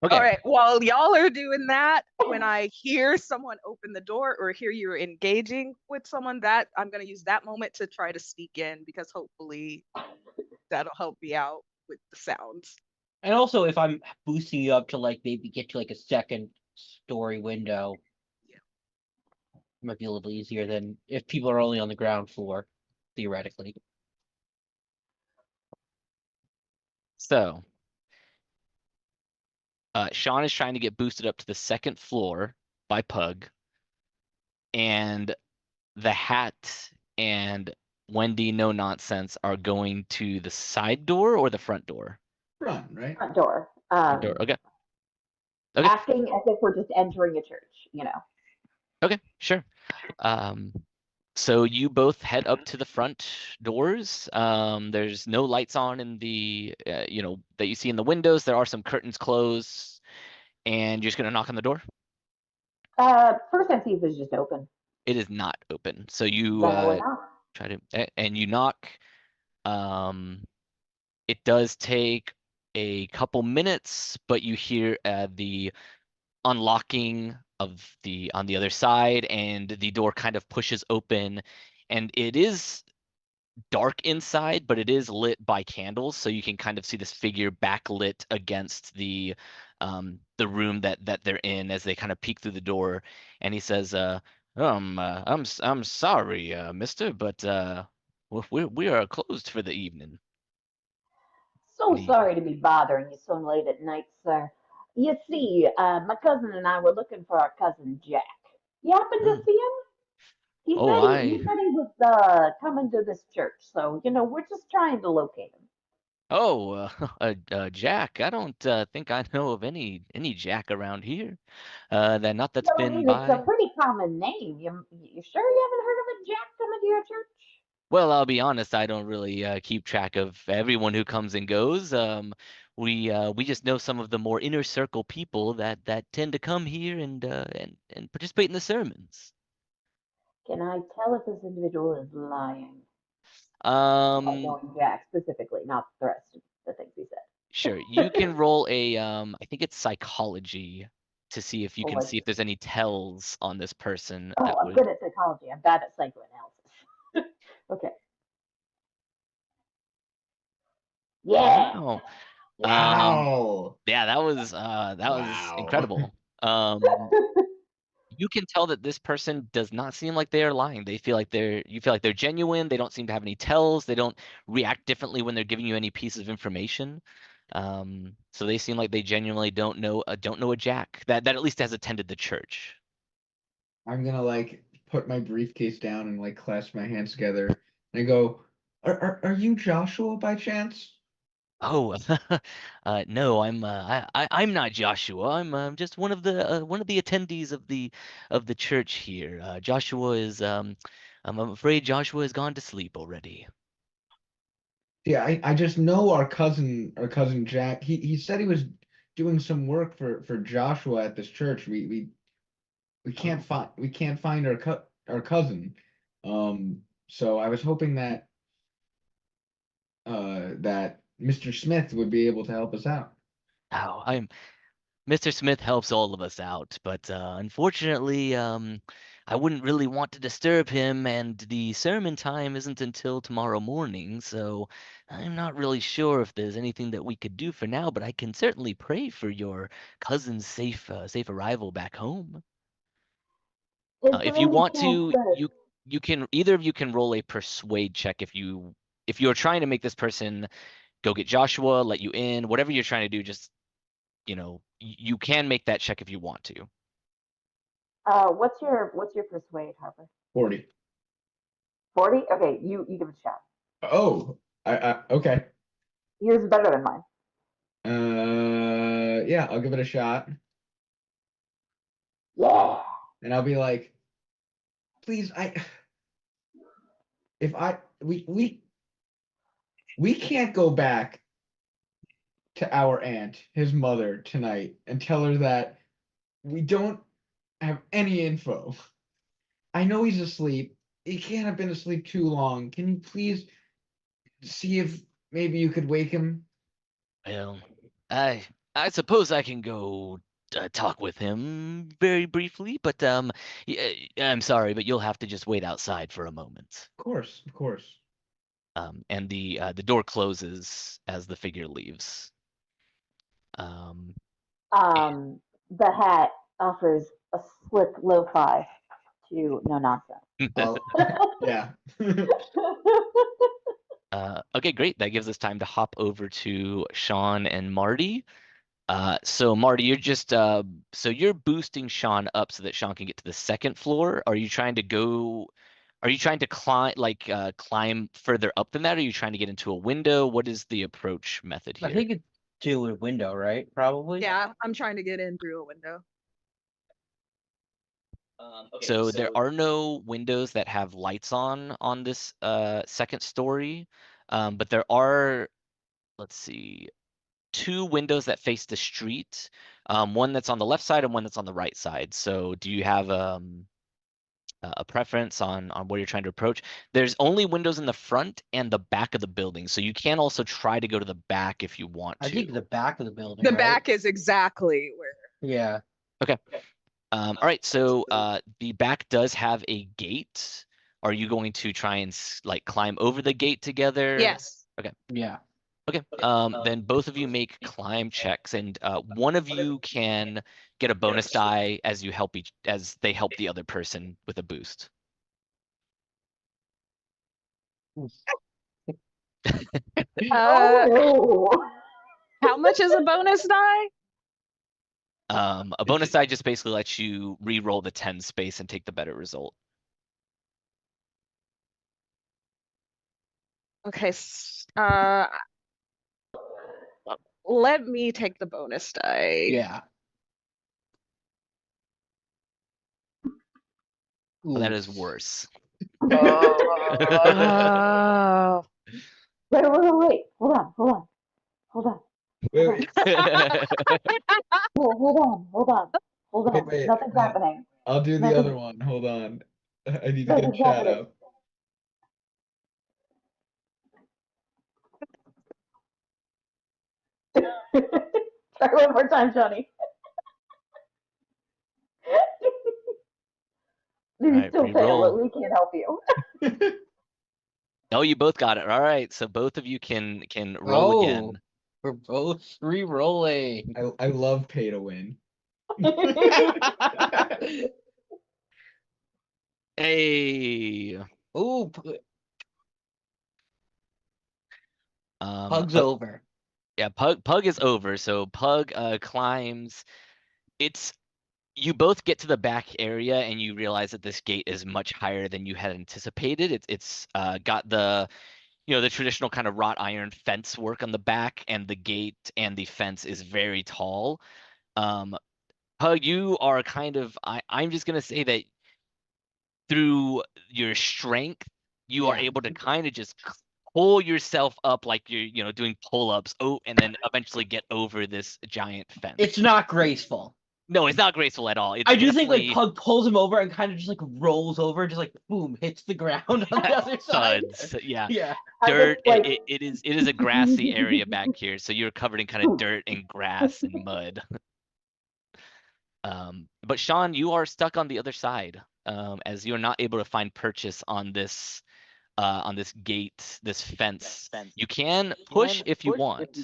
Okay. All right. While y'all are doing that, when I hear someone open the door or hear you engaging with someone, that I'm going to use that moment to try to sneak in, because hopefully that'll help me out with the sounds. And also, if I'm boosting you up to like maybe get to like a second story window, it might be a little easier than if people are only on the ground floor, theoretically. So, Sean is trying to get boosted up to the second floor by Pug, and the Hat and Wendy No Nonsense are going to the side door or the front door? Front, right? Front door. Front door. Okay. Acting as if we're just entering a church, Okay, sure. So you both head up to the front doors. There's no lights on in the, that you see in the windows. There are some curtains closed, and you're just gonna knock on the door. First I see if it's just open. It is not open. So you try to, and you knock. It does take a couple minutes, but you hear the unlocking of on the other side, and the door kind of pushes open, and it is dark inside, but it is lit by candles, so you can kind of see this figure backlit against the room that they're in as they kind of peek through the door. And he says, I'm sorry, mister, but we are closed for the evening. So sorry to be bothering you so late at night, sir. You see, my cousin and I were looking for our cousin Jack. You happen to see him? He said he was coming to this church, so we're just trying to locate him. Oh, Jack. I don't think I know of any Jack around here. That's been by. It's a pretty common name. You sure you haven't heard of a Jack coming to your church? Well, I'll be honest, I don't really keep track of everyone who comes and goes. We just know some of the more inner circle people that tend to come here and participate in the sermons. Can I tell if this individual is lying? Knowing Jack specifically, not the rest of the things he said. Sure, you can roll a I think it's psychology to see if you can see if there's any tells on this person. Oh, I'm good at psychology. I'm bad at psychoanalysis. Okay. Yeah. Oh. Wow. Yeah, that was incredible. You can tell that this person does not seem like they are lying. You feel like they're genuine. They don't seem to have any tells. They don't react differently when they're giving you any piece of information. So they seem like they genuinely don't know a Jack that at least has attended the church. I'm gonna put my briefcase down and clasp my hands together and I go, are you Joshua by chance? Oh, no, I'm not Joshua. I'm just one of the attendees of the church here. Joshua is I'm afraid Joshua has gone to sleep already. Yeah, I just know our cousin Jack. He said he was doing some work for Joshua at this church. We can't find our cousin. So I was hoping that that Mr. Smith would be able to help us out. Oh, Mr. Smith helps all of us out, but unfortunately, I wouldn't really want to disturb him, and the sermon time isn't until tomorrow morning, so I'm not really sure if there's anything that we could do for now, but I can certainly pray for your cousin's safe arrival back home. Is If there you any want chance to, that you can either of you can roll a persuade check if you're trying to make this person go get Joshua, let you in, whatever you're trying to do, just you can make that check if you want to. what's your persuade, Harper? 40. 40? Okay, you give it a shot. Oh, I okay. Yours is better than mine. Yeah, I'll give it a shot. Yeah. And I'll be like, please, we can't go back to our aunt, his mother, tonight and tell her that we don't have any info. I know he's asleep. He can't have been asleep too long. Can you please see if maybe you could wake him? Well, I suppose I can go talk with him very briefly, but I'm sorry, but you'll have to just wait outside for a moment. Of course, of course. And the door closes as the figure leaves. The hat offers a slick lo-fi to no nonsense. Yeah. Okay, great. That gives us time to hop over to Sean and Marty. So Marty, you're just so you're boosting Sean up so that Sean can get to the second floor. Are you trying to climb further up than that? Or are you trying to get into a window? What is the approach method here? I think it's to a window, right? Probably. Yeah, I'm trying to get in through a window. Okay, so there are no windows that have lights on this second story, but there are, let's see, 2 windows that face the street, one that's on the left side and one that's on the right side. So do you have a preference on where you're trying to approach? There's only windows in the front and the back of the building, so you can also try to go to the back if you want to. I think the back of the building. The right? back is exactly where. Yeah. Okay. All right, so the back does have a gate. Are you going to try and climb over the gate together? Yes. Okay. Yeah. Okay. Then both of you make climb checks, and one of you can get a bonus die as they help the other person with a boost. Oh. How much is a bonus die? A bonus die just basically lets you re-roll the 10 space and take the better result. Okay. Let me take the bonus die. Yeah. Well, that is worse. Oh. Wait. Hold on. Wait. Hold on. Wait, Nothing's happening. I'll do the other one. Hold on. I need to get chat up. Try one more time, Shaunie. You Right, still fail, re-roll. but we can't help you. Oh, you both got it. All right, so both of you can roll again. We're both re-rolling. I love pay to win. Hey. Ooh. Pug's over. Yeah, Pug is over. So Pug climbs. You both get to the back area and you realize that this gate is much higher than you had anticipated. It's got the the traditional kind of wrought iron fence work on the back, and the gate and the fence is very tall. Pug, you are kind of I'm just gonna say that through your strength, you are able to kind of just pull yourself up like you're doing pull-ups. Oh, and then eventually get over this giant fence. It's not graceful. No, it's not graceful at all. It's I do think like definitely Pug pulls him over and kind of just like rolls over, just like boom, hits the ground on the other side. thuds. Yeah. Yeah. Dirt. Like, It is a grassy area back here, so you're covered in kind of dirt and grass and mud. But Sean, you are stuck on the other side, as you're not able to find purchase on this gate, this fence. You can push if you want.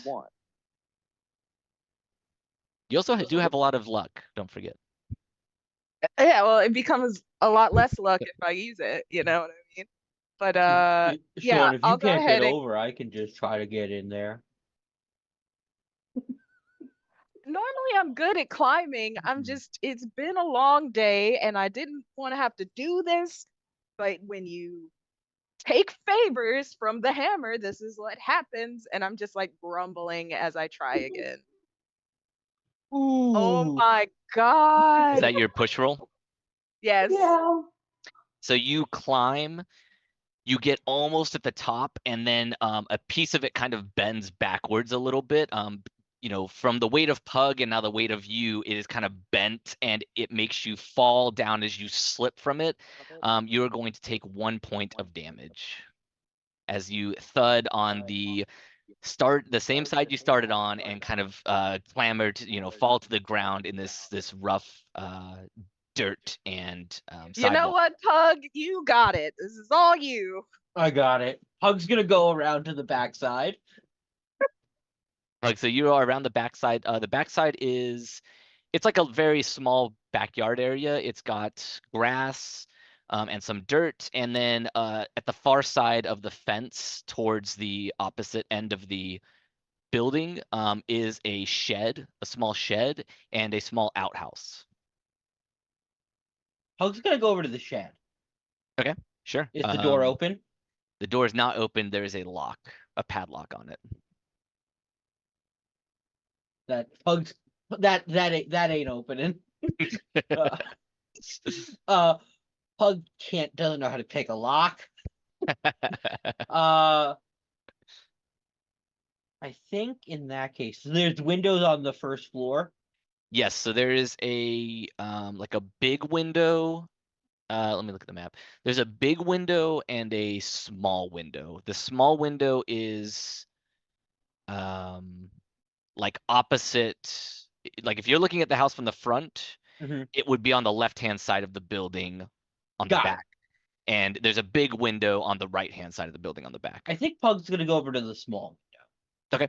You also do have a lot of luck. Don't forget. Yeah, well, it becomes a lot less luck if I use it. You know what I mean? But Sean, yeah, if you I'll go can't ahead get and over, I can just try to get in there. normally I'm good at climbing. It's been a long day and I didn't want to have to do this. But when you take favors from the hammer, this is what happens. And I'm just like grumbling as I try again. Oh Ooh. my Is God. that your push roll? Yes. yeah. So you climb, you get almost at the top, and then a piece of it kind of bends backwards a little bit. From the weight of Pug and now the weight of you, it is kind of bent, and it makes you fall down as you slip from it. You are going to take 1 point of damage as you thud on the same side you started on, and kind of clamber to fall to the ground in this rough dirt and You know sidewalk. what, Pug? You got it. This is all you. I got it. Pug's gonna go around to the backside. Like, so you are around the backside. The backside it's like a very small backyard area. It's got grass and some dirt, and then at the far side of the fence, towards the opposite end of the building, is a small shed, and a small outhouse. Pug's gonna go over to the shed. Sure. Is the door open? The door is not open. There is a padlock on it. That Pug's that ain't opening. Pug doesn't know how to take a lock. I think in that case, there's windows on the first floor. Yes, so there is a like a big window. Let me look at the map. There's a big window and a small window. The small window is like opposite. Like if you're looking at the house from the front, it would be on the left-hand side of the building on the back. And there's a big window on the right-hand side of the building on the back. I think Pug's gonna go over to the small window. Okay.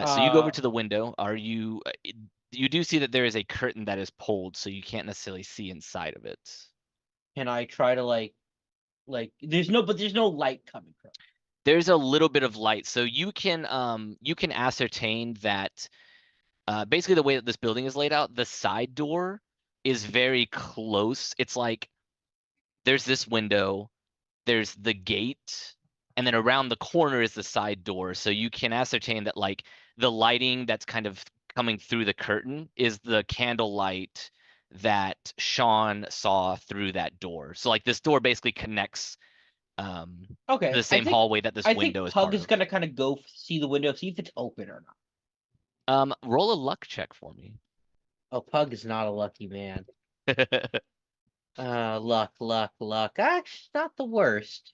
So you go over to the window. You do see that there is a curtain that is pulled, so you can't necessarily see inside of it. Can I try to like there's no light coming from it. There's a little bit of light, so you can ascertain that basically the way that this building is laid out, the side door is very close. It's like there's this window, there's the gate, and then around the corner is the side door. So you can ascertain that like the lighting that's kind of coming through the curtain is the candlelight that Sean saw through that door. So like this door basically connects the same hallway that this window is part of. Pug is gonna kind of go see the window, see if it's open or not. Roll a luck check for me. Oh, Pug is not a lucky man. Luck. Actually, not the worst.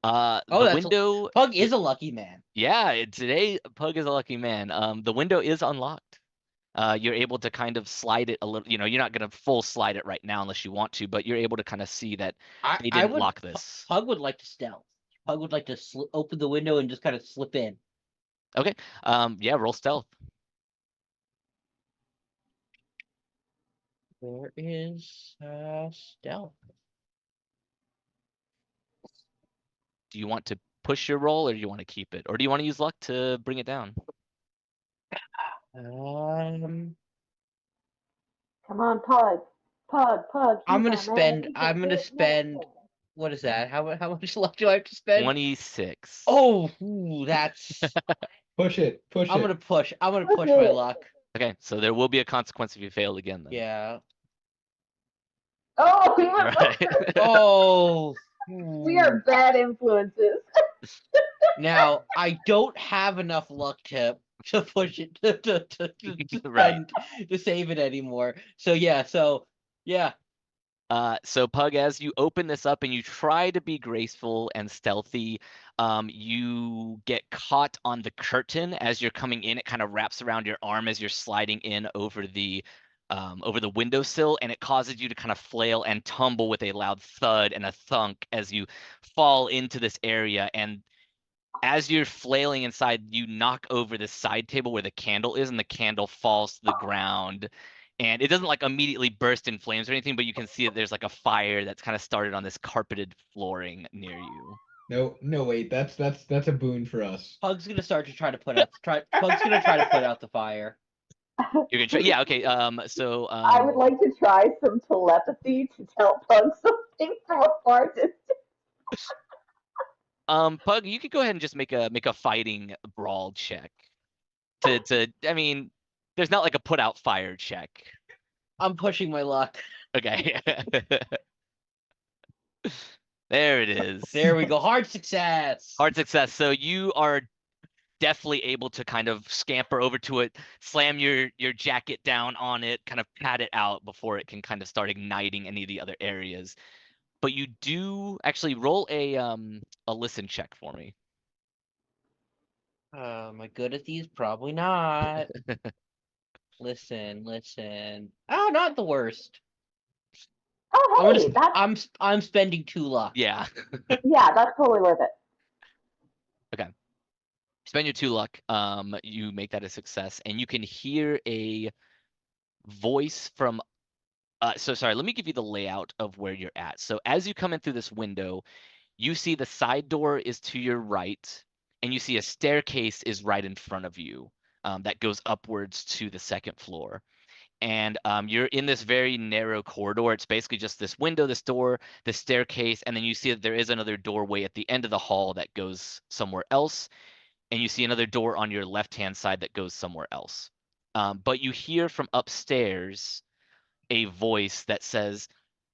The window. Pug is a lucky man. Yeah, today Pug is a lucky man. The window is unlocked. You're able to kind of slide it a little. You're not gonna full slide it right now unless you want to, but you're able to kind of see that they didn't lock this. Pug would like to stealth. Pug would like to open the window and just kind of slip in. Okay. Yeah, roll stealth. Where is stealth? Do you want to push your roll, or do you want to keep it, or do you want to use luck to bring it down? Come on, Pug. I'm gonna spend. What is that? How much luck do I have to spend? 26. Oh, that's. Push it. I'm gonna push my luck. Okay, so there will be a consequence if you fail again then. Yeah. Oh, Right. Oh. We are bad influences. Now, I don't have enough luck to push it to Right. to save it anymore. So yeah. So Pug, as you open this up and you try to be graceful and stealthy, you get caught on the curtain as you're coming in. It kind of wraps around your arm as you're sliding in over the windowsill, and it causes you to kind of flail and tumble with a loud thud and a thunk as you fall into this area. And as you're flailing inside, you knock over the side table where the candle is, and the candle falls to the ground. And it doesn't like immediately burst in flames or anything, but you can see that there's like a fire that's kind of started on this carpeted flooring near you. No, wait, that's a boon for us. Pug's gonna start to try to put out. Pug's gonna try to put out the fire. You're gonna try, yeah, okay. So I would like to try some telepathy to tell Pug something from a far distance. Pug, you could go ahead and just make a fighting brawl check. I mean, there's not like a put out fire check. I'm pushing my luck. Okay. There it is. There we go. Hard success. Hard success. So you are definitely able to kind of scamper over to it, slam your jacket down on it, kind of pat it out before it can kind of start igniting any of the other areas. But you do actually roll a listen check for me. Am I good at these? Probably not. Listen. Oh, not the worst. Oh, hey, I'm spending 2 luck. Yeah. yeah, that's totally worth it. Okay. Spend your 2 luck. You make that a success, and you can hear a voice from. So sorry. Let me give you the layout of where you're at. So as you come in through this window, you see the side door is to your right, and you see a staircase is right in front of you that goes upwards to the 2nd floor. And you're in this very narrow corridor. It's basically just this window, this door, this staircase, and then you see that there is another doorway at the end of the hall that goes somewhere else, and you see another door on your left-hand side that goes somewhere else. But you hear from upstairs a voice that says,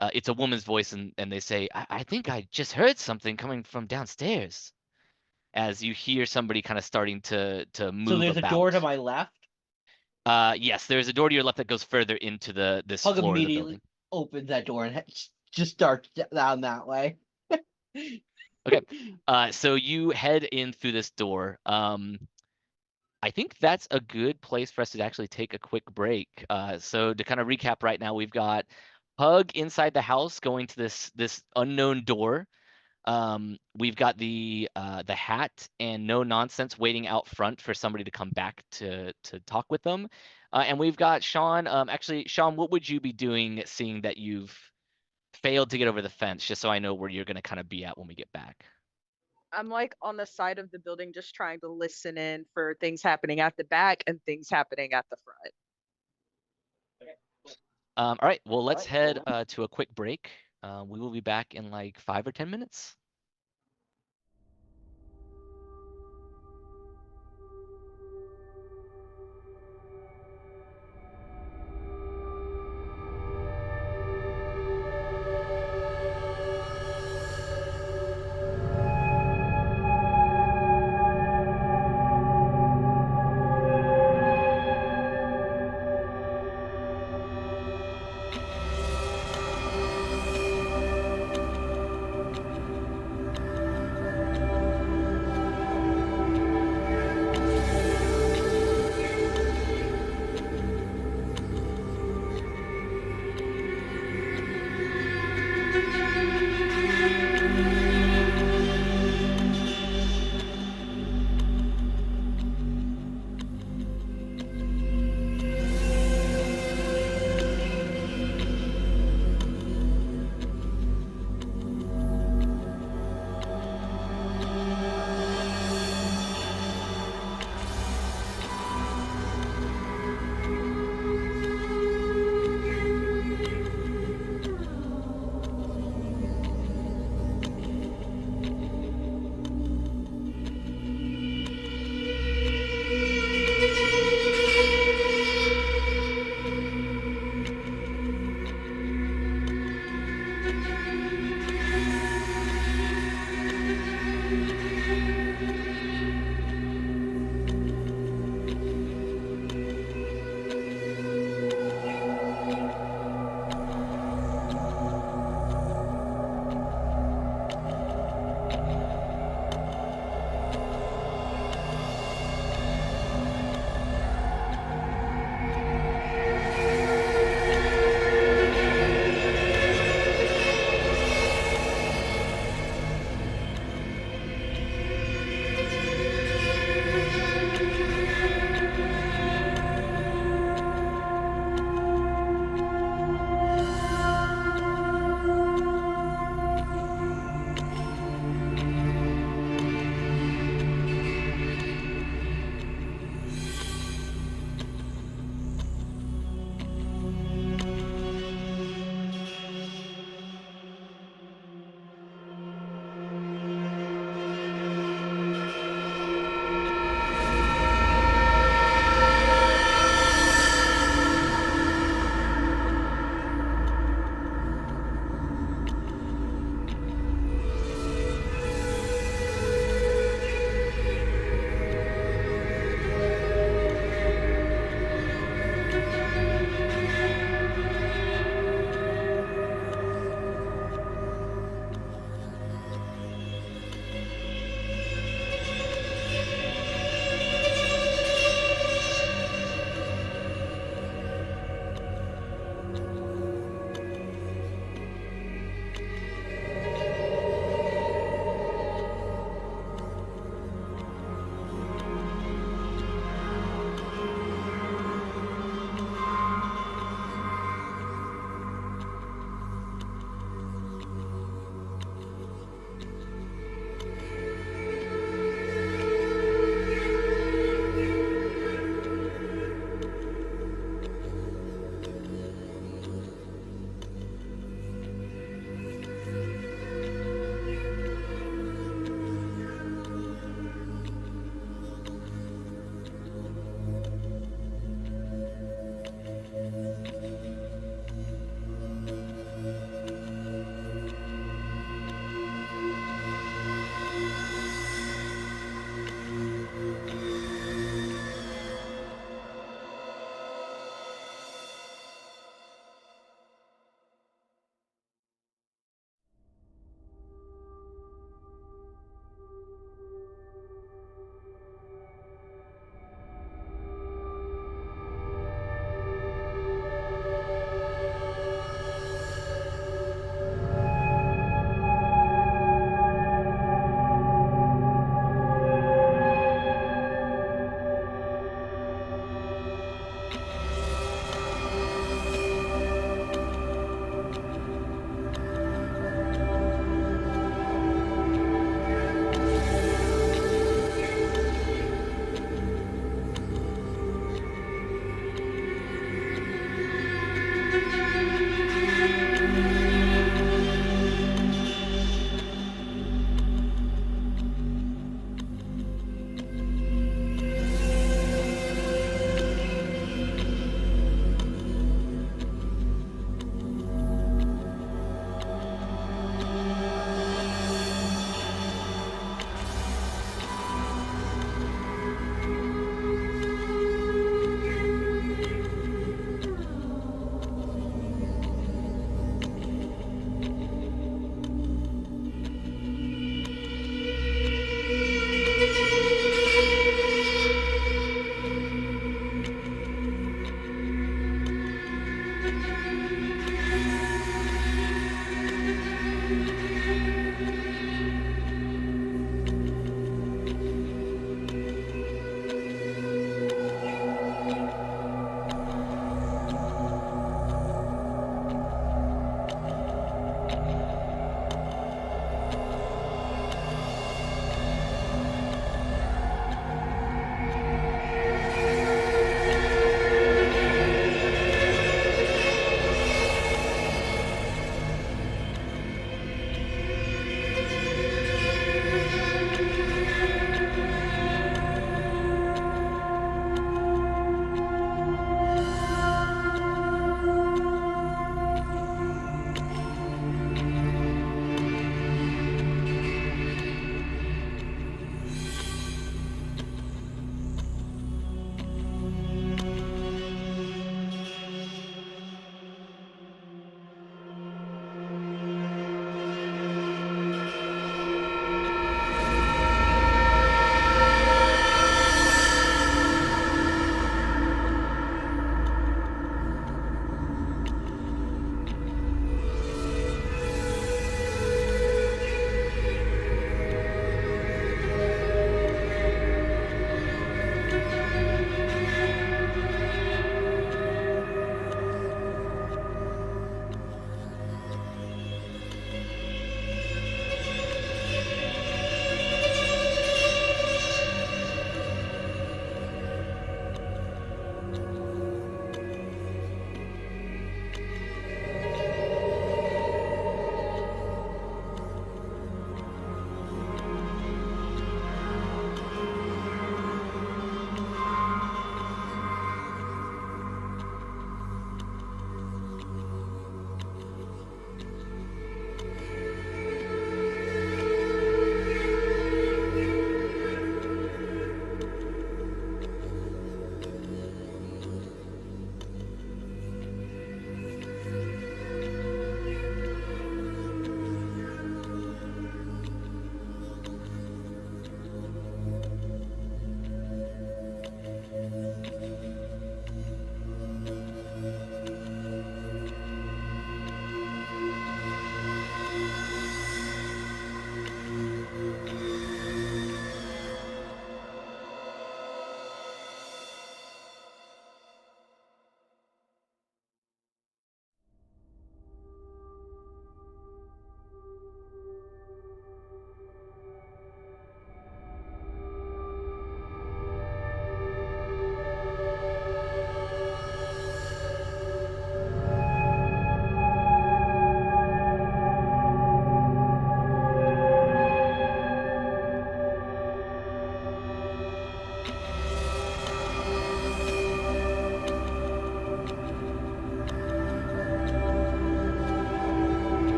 it's a woman's voice, and they say, I think I just heard something coming from downstairs. As you hear somebody kind of starting to move. So there's about. a door to my left? Yes, there's a door to your left that goes further into this Pug floor immediately of the building. opens that door and just starts down that way. Okay, so you head in through this door. I think that's a good place for us to actually take a quick break. So to kind of recap right now, we've got Pug inside the house going to this unknown door. We've got the hat and no nonsense waiting out front for somebody to come back to talk with them. And we've got Sean. Actually, Sean, what would you be doing seeing that you've failed to get over the fence, just so I know where you're going to kind of be at when we get back? I'm like on the side of the building just trying to listen in for things happening at the back and things happening at the front. All right, well, let's head to a quick break. We will be back in like 5 or 10 minutes.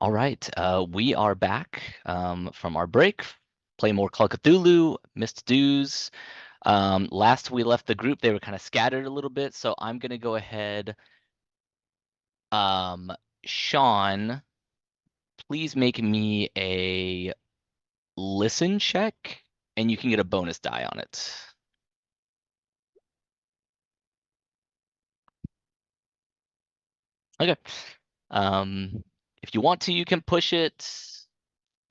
All right, we are back from our break. Play more Call of Cthulhu, missed dues. Last we left the group, they were kind of scattered a little bit, so I'm gonna go ahead. Sean, please make me a listen check, and you can get a bonus die on it. Okay. If you want to, you can push it. It's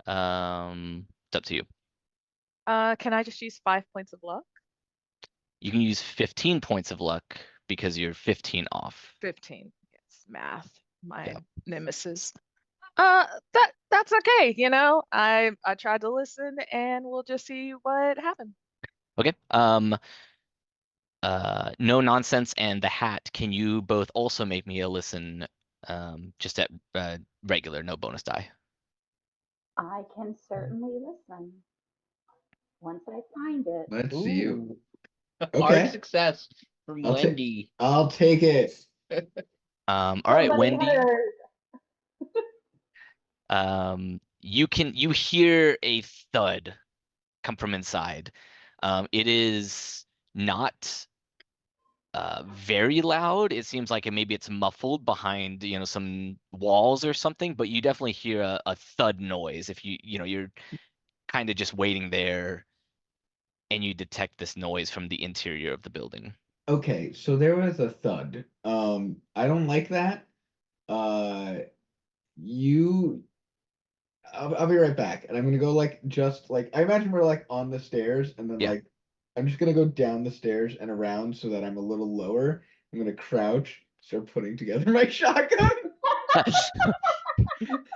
up to you. Can I just use 5 points of luck? You can use 15 points of luck because you're 15 off. 15. Yes, math. My Yeah. nemesis. That's okay. I tried to listen, and we'll just see what happened. Okay. No nonsense and the hat. Can you both also make me a listen? Just at regular, no bonus die. I can certainly listen. Once I find it. Let's see you. Ooh. Okay. Hard success from I'll ta- Wendy. I'll take it. All right, Somebody Wendy. heard. You hear a thud come from inside. It is not very loud. It seems like maybe it's muffled behind some walls or something, but you definitely hear a thud noise if you're kind of just waiting there and you detect this noise from the interior of the building. Okay, so there was a thud. I don't like that. I'll be right back, and I'm gonna go just I imagine we're on the stairs, and then Yeah. I'm just gonna go down the stairs and around so that I'm a little lower. I'm gonna crouch, start putting together my shotgun.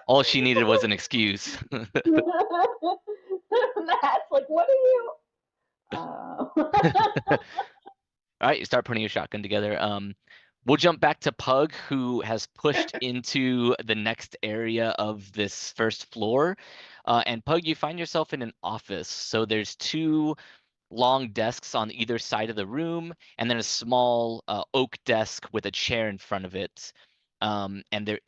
All she needed was an excuse. That's like, what are you? All right, you start putting your shotgun together. We'll jump back to Pug, who has pushed into the next area of this first floor. And Pug, you find yourself in an office. So there's 2 long desks on either side of the room, and then a small oak desk with a chair in front of it. And there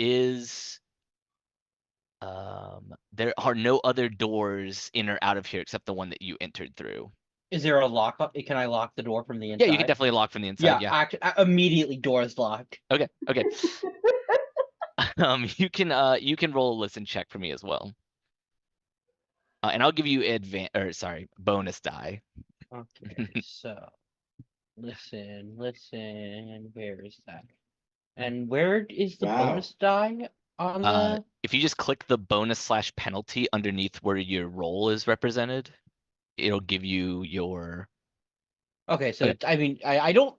are no other doors in or out of here except the one that you entered through. Is there a lock up? Can I lock the door from the inside? Yeah, you can definitely lock from the inside. Yeah. Immediately door's locked. Okay. You can roll a listen check for me as well. And I'll give you bonus die. Okay, so listen. Where is that? And where is the Wow. bonus die on the? If you just click the bonus/penalty underneath where your roll is represented, it'll give you your. Okay, so Okay. I mean, I don't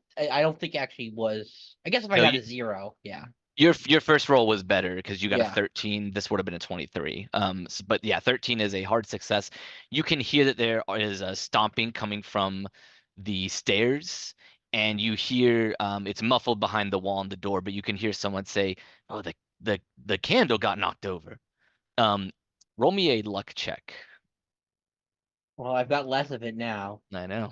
think actually was. I guess if I No, got you- a 0, yeah. Your first roll was better because you got Yeah. a 13. This would have been a 23. But yeah, 13 is a hard success. You can hear that there is a stomping coming from the stairs, and you hear it's muffled behind the wall on the door, but you can hear someone say, "Oh, the candle got knocked over." Roll me a luck check. Well, I've got less of it now. I know.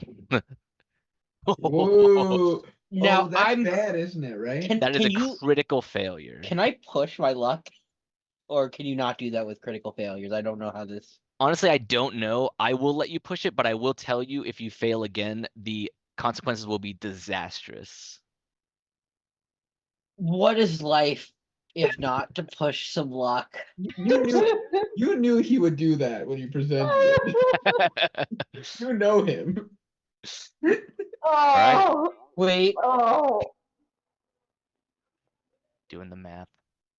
Whoa. Now that's I'm. bad, isn't it? Right? That is Can a you? critical failure. Can I push my luck, or can you not do that with critical failures? I don't know how this. Honestly, I don't know. I will let you push it, but I will tell you if you fail again, the consequences will be disastrous. What is life if not to push some luck? You knew he would do that when you presented it. You know him. Oh, Wait, oh. Doing the math.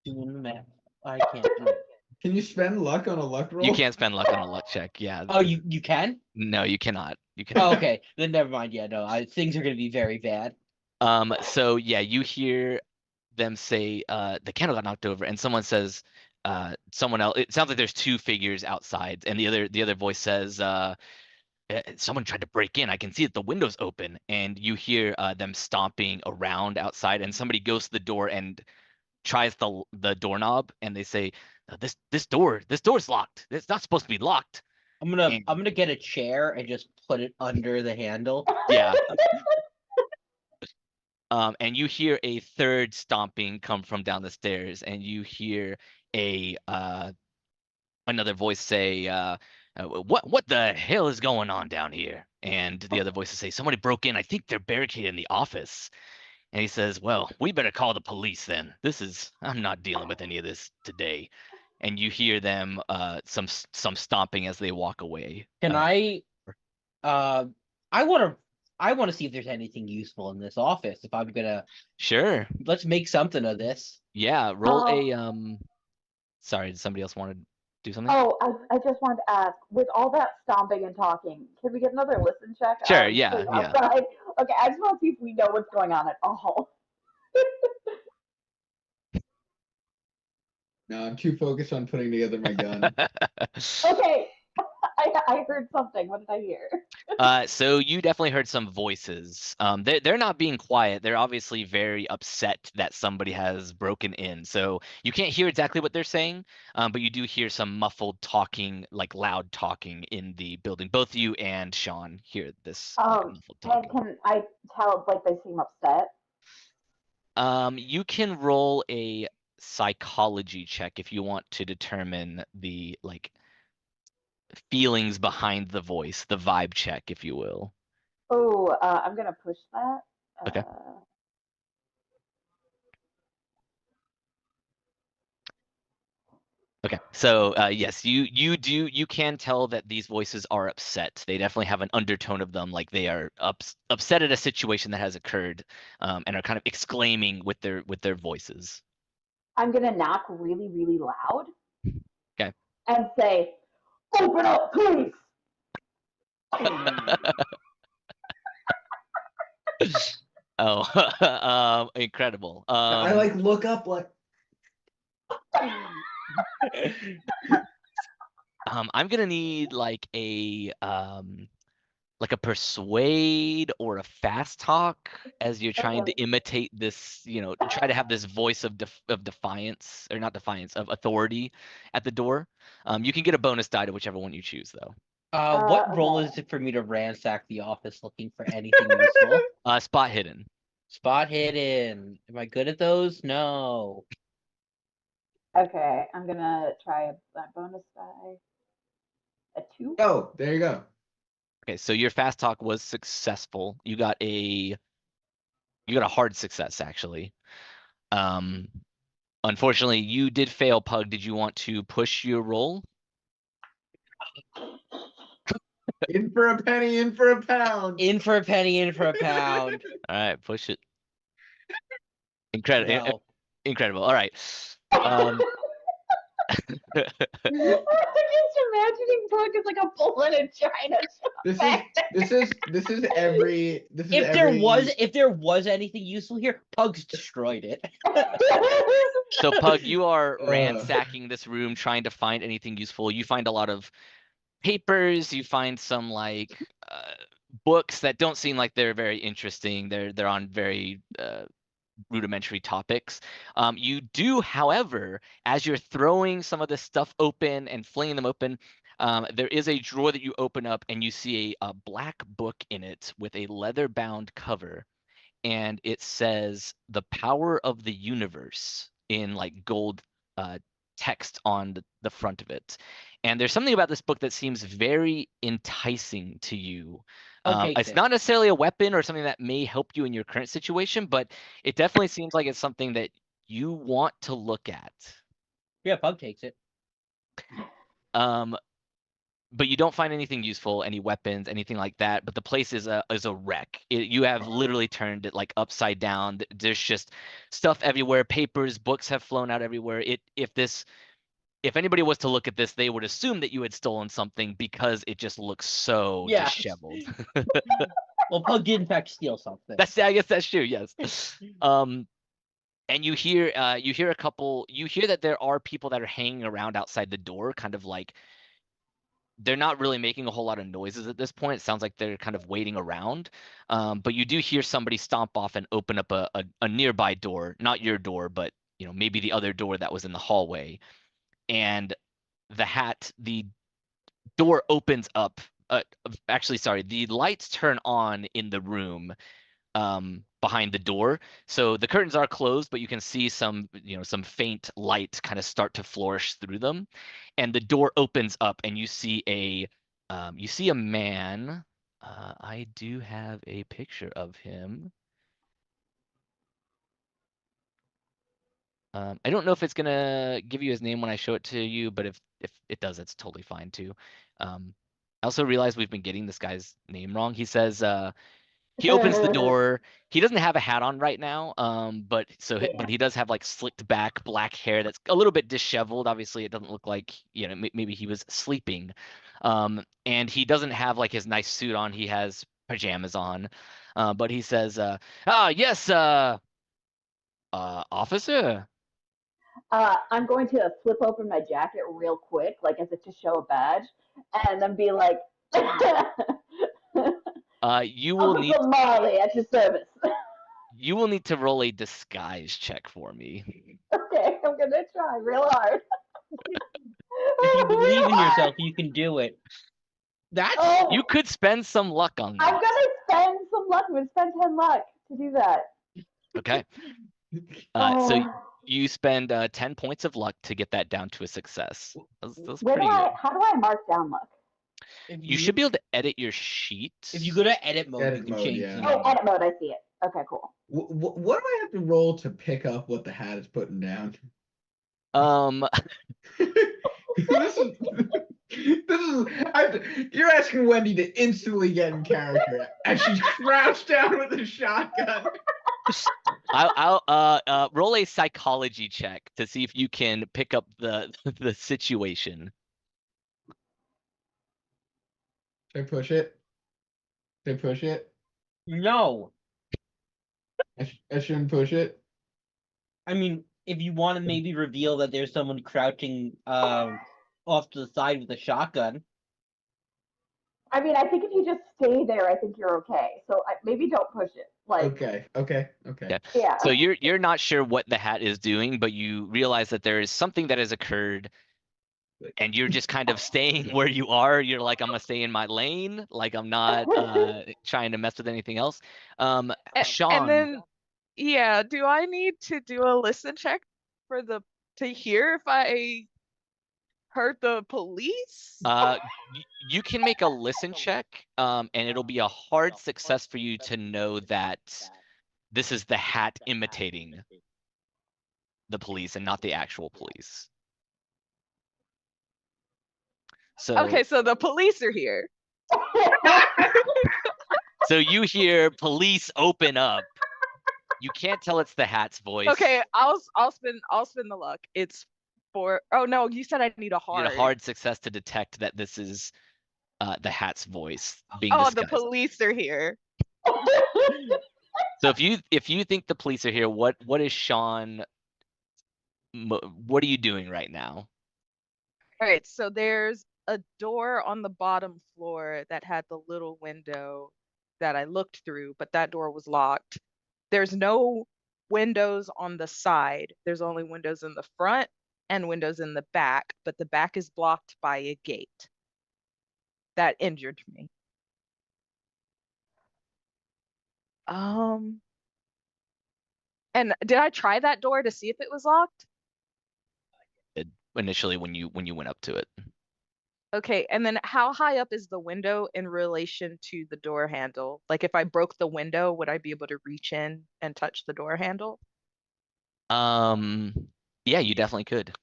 doing the math. I can't do it. Can you spend luck on a luck roll? You can't spend luck on a luck check. Yeah. Oh, you can? No, you cannot. You Oh, cannot. okay. Then never mind. Yeah, no. Things are gonna be very bad. So yeah, you hear them say, the candle got knocked over, and someone says, someone else. It sounds like there's 2 figures outside, and the other voice says, someone tried to break in. I can see that the window's open, and you hear them stomping around outside, and somebody goes to the door and tries the doorknob, and they say, this door's locked. It's not supposed to be locked. I'm gonna get a chair and just put it under the handle. Yeah. And you hear a third stomping come from down the stairs, and you hear another voice say, what the hell is going on down here? And the other voices say, somebody broke in. I think they're barricaded in the office. And he says, well, we better call the police then. I'm not dealing with any of this today. And you hear them, some stomping as they walk away. Can I want to see if there's anything useful in this office. If I'm gonna, Sure. let's make something of this. Yeah, roll a Sorry, did somebody else want to do something? Oh, I just wanted to ask, with all that stomping and talking, can we get another listen check? Sure, yeah. Outside? Okay, I just want to see if we know what's going on at all. No, I'm too focused on putting together my gun. Okay, I heard something. What did I hear? So you definitely heard some voices. They're not being quiet. They're obviously very upset that somebody has broken in. So you can't hear exactly what they're saying, but you do hear some muffled talking, like loud talking in the building. Both you and Sean hear this muffled talking. And can I tell, like, they seem upset? You can roll a psychology check if you want to determine the feelings behind the voice, the vibe check, if you will. Oh, I'm gonna push that. Okay. Okay, so yes, you can tell that these voices are upset. They definitely have an undertone of them, like they are upset at a situation that has occurred, and are kind of exclaiming with their voices. I'm gonna knock really, really loud. Okay. And say, "Open up, please." Oh, incredible. I look up like. I'm gonna need a persuade or a fast talk as you're trying to imitate this, try to have this voice of defiance, or not defiance, of authority at the door. You can get a bonus die to whichever one you choose, though. What role is it for me to ransack the office looking for anything useful? Spot hidden. Spot hidden. Am I good at those? No. Okay, I'm gonna try a bonus die. A 2. Oh, there you go. Okay, so your fast talk was successful. You got a hard success, actually. Unfortunately, you did fail, Pug. Did you want to push your roll? In for a penny, in for a pound. In for a penny, in for a pound. All right, push it. Incredible. No. Incredible. All right. I'm just imagining Pug as like a bull in a china shop. This is every. If there was anything useful here, Pug's destroyed it. So Pug, you are ransacking this room trying to find anything useful. You find a lot of papers. You find some books that don't seem like they're very interesting. They're on very rudimentary topics. You do, however, as you're throwing some of this stuff open and flinging them open, there is a drawer that you open up and you see a black book in it with a leather-bound cover, and it says "The Power of the Universe" in gold text on the front of it. And there's something about this book that seems very enticing to you. It's not necessarily a weapon or something that may help you in your current situation, but it definitely seems like it's something that you want to look at. Yeah, Pug takes it. But you don't find anything useful, any weapons, anything like that. But the place is a wreck. You have literally turned it upside down. There's just stuff everywhere. Papers, books have flown out everywhere. If anybody was to look at this, they would assume that you had stolen something because it just looks so disheveled. Well, Pug did in fact steal something. I guess that's true. Yes. And you hear that there are people that are hanging around outside the door, kind of they're not really making a whole lot of noises at this point. It sounds like they're kind of waiting around. But you do hear somebody stomp off and open up a nearby door, not your door, but maybe the other door that was in the hallway. And the door opens up. The lights turn on in the room, behind the door. So the curtains are closed, but you can see some, some faint light kind of start to flourish through them. And the door opens up and you see a man. I do have a picture of him. I don't know if it's gonna give you his name when I show it to you, but if it does, it's totally fine too. I also realized we've been getting this guy's name wrong. He says he opens the door. He doesn't have a hat on right now, but he does have like slicked back black hair that's a little bit disheveled. Obviously, it doesn't look like, maybe he was sleeping. And he doesn't have like his nice suit on. He has pajamas on. But he says, yes, officer. I'm going to flip open my jacket real quick, like as if to show a badge, and then be like, you will need Marley at your service. You will need to roll a disguise check for me. Okay, I'm gonna try real hard. If you believe in yourself, you can do it. You could spend some luck on that. I'm gonna spend some luck. I'm gonna spend 10 luck to do that. Okay. So you spend 10 points of luck to get that down to a success. That's pretty good. How do I mark down luck? You should be able to edit your sheet. If you go to edit mode, you can change yeah. Oh, edit mode, I see it. Okay, cool. What do I have to roll to pick up what the hat is putting down? You're asking Wendy to instantly get in character, and she's crouched down with a shotgun. I'll roll a psychology check to see if you can pick up the situation. Should I push it? Should I push it? No. I shouldn't push it. I mean, if you want to maybe reveal that there's someone crouching off to the side with a shotgun. I mean, I think if you just stay there, I think you're okay. So maybe don't push it. Like. Okay. Yeah. So you're not sure what the hat is doing, but you realize that there is something that has occurred, and you're just kind of staying where you are. You're like, I'm gonna stay in my lane. Like, I'm not trying to mess with anything else. Sean. And then, yeah, do I need to do a listen check to hear if I heard the police? You can make a listen check, and it'll be a hard success for you to know that this is the hat imitating the police and not the actual police. So okay, so the police are here. So you hear police open up. You can't tell it's the hat's voice. Okay, I'll spin the luck. It's for no, you said I need a hard. You need a hard success to detect that this is the hat's voice being disguised. The police are here. So if you think the police are here, what is Sean? What are you doing right now? All right, so there's a door on the bottom floor that had the little window that I looked through, but that door was locked. There's no windows on the side. There's only windows in the front and windows in the back, but the back is blocked by a gate. That injured me. And did I try that door to see if it was locked? Initially when you went up to it. Okay, and then how high up is the window in relation to the door handle? Like if I broke the window, would I be able to reach in and touch the door handle? Yeah, you definitely could.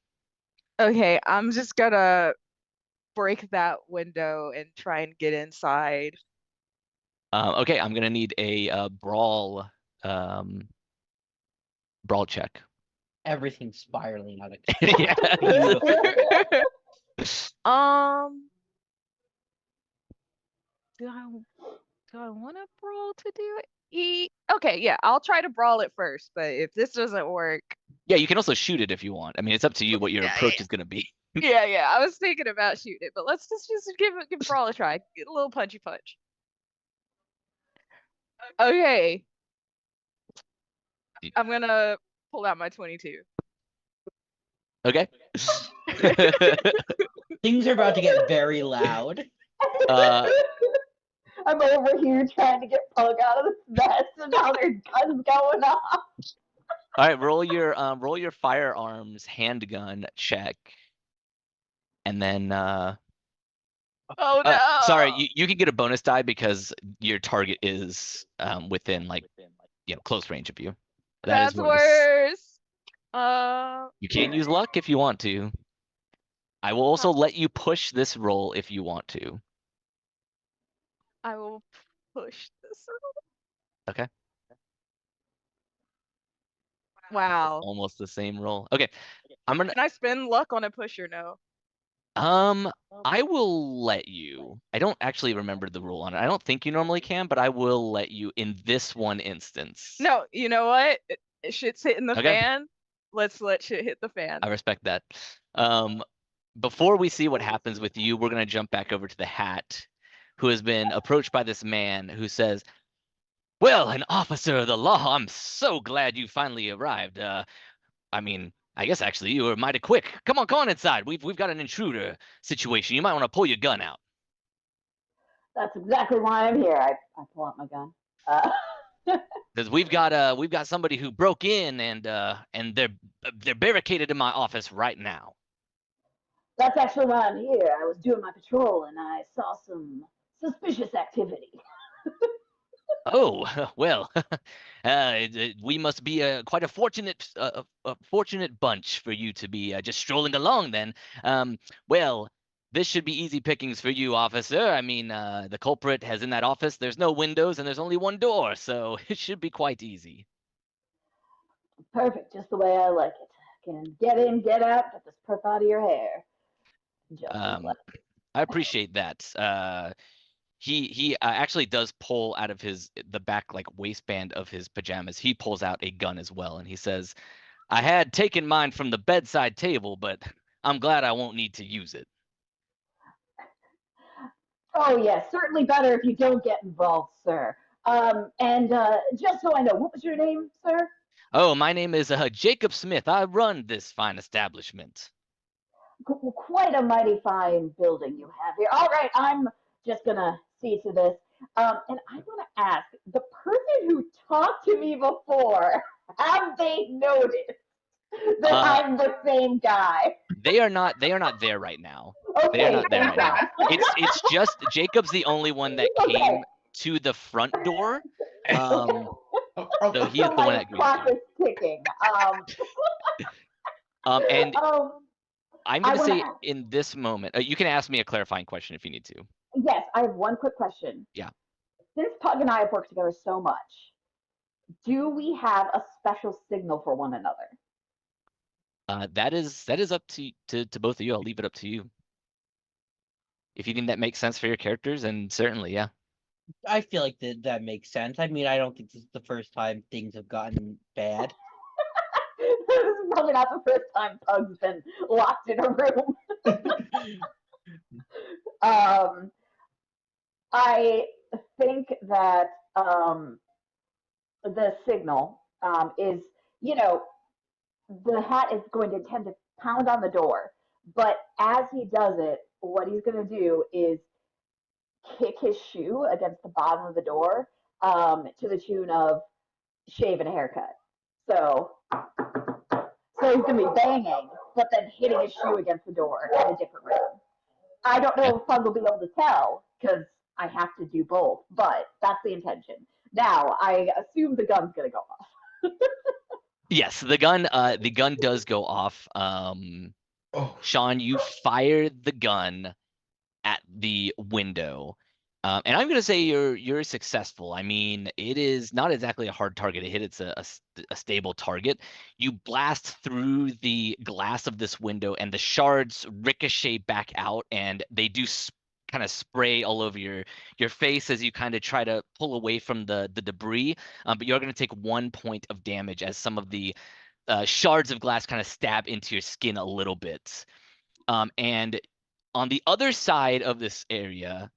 Okay, I'm just gonna break that window and try and get inside. Okay, I'm gonna need a brawl check. Everything's spiraling out of Yeah. Do I want to brawl to do it? Okay, yeah, I'll try to brawl it first, but if this doesn't work, yeah, you can also shoot it if you want. I mean, it's up to you what your approach is gonna be. yeah, I was thinking about shooting it, but let's just give brawl a try. Get a little punchy punch. Okay, I'm gonna pull out my 22. Okay. Things are about to get very loud. I'm over here trying to get Pug out of this mess, and now there's guns going off. All right, roll your firearms handgun check, and then Oh no! sorry, you can get a bonus die because your target is within close range of you. That is That's worse. worse. You can use luck if you want to. I will also let you push this roll if you want to. I will push this. Okay. Wow. Almost the same roll. Okay. Can I spend luck on a push or no? I will let you. I don't actually remember the rule on it. I don't think you normally can, but I will let you in this one instance. No, you know what? Shit's hitting the Okay. fan. Let's let shit hit the fan. I respect that. Before we see what happens with you, we're gonna jump back over to the Hat, who has been approached by this man who says, "Well, an officer of the law, I'm so glad you finally arrived. I mean, I guess actually you were mighty quick. Come on inside. We've got an intruder situation. You might want to pull your gun out." That's exactly why I'm here. I pull out my gun. Because we've got somebody who broke in and they're barricaded in my office right now. That's actually why I'm here. I was doing my patrol and I saw some suspicious activity. Oh, well, we must be quite a fortunate bunch for you to be just strolling along then. Well, this should be easy pickings for you, officer. I mean, the culprit has in that office, there's no windows and there's only one door, so it should be quite easy. Perfect, just the way I like it. Can get in, get out, get this perp out of your hair. I appreciate that. He actually does pull out of the back waistband of his pajamas. He pulls out a gun as well, and he says, "I had taken mine from the bedside table, but I'm glad I won't need to use it." Oh yes, certainly better if you don't get involved, sir. And just so I know, what was your name, sir? Oh, my name is Jacob Smith. I run this fine establishment. Quite a mighty fine building you have here. All right, I'm just gonna see to this. And I want to ask the person who talked to me before, have they noticed that I'm the same guy? They are not there right now. Okay, they are not there right now. It's just Jacob's the only one that came to the front door. So he's the one that clock is ticking. And I'm going to say in this moment, you can ask me a clarifying question if you need to. Yes, I have one quick question. Yeah. Since Pug and I have worked together so much, do we have a special signal for one another? That is up to both of you. I'll leave it up to you. If you think that makes sense for your characters, and certainly, yeah. I feel like that makes sense. I mean, I don't think this is the first time things have gotten bad. This is probably not the first time Pug's been locked in a room. I think that the signal is, the Hat is going to tend to pound on the door, but as he does it, what he's going to do is kick his shoe against the bottom of the door to the tune of shave and a haircut. So he's going to be banging, but then hitting his shoe against the door in a different rhythm. I don't know if Pug will be able to tell because I have to do both, but that's the intention. Now, I assume the gun's going to go off. Yes, the gun does go off. Sean, you fire the gun at the window. And I'm going to say you're successful. I mean, it is not exactly a hard target to hit. It's a stable target. You blast through the glass of this window, and the shards ricochet back out, and they do kind of spray all over your face as you kind of try to pull away from the debris. But you're going to take 1 point of damage as some of the shards of glass kind of stab into your skin a little bit. And on the other side of this area,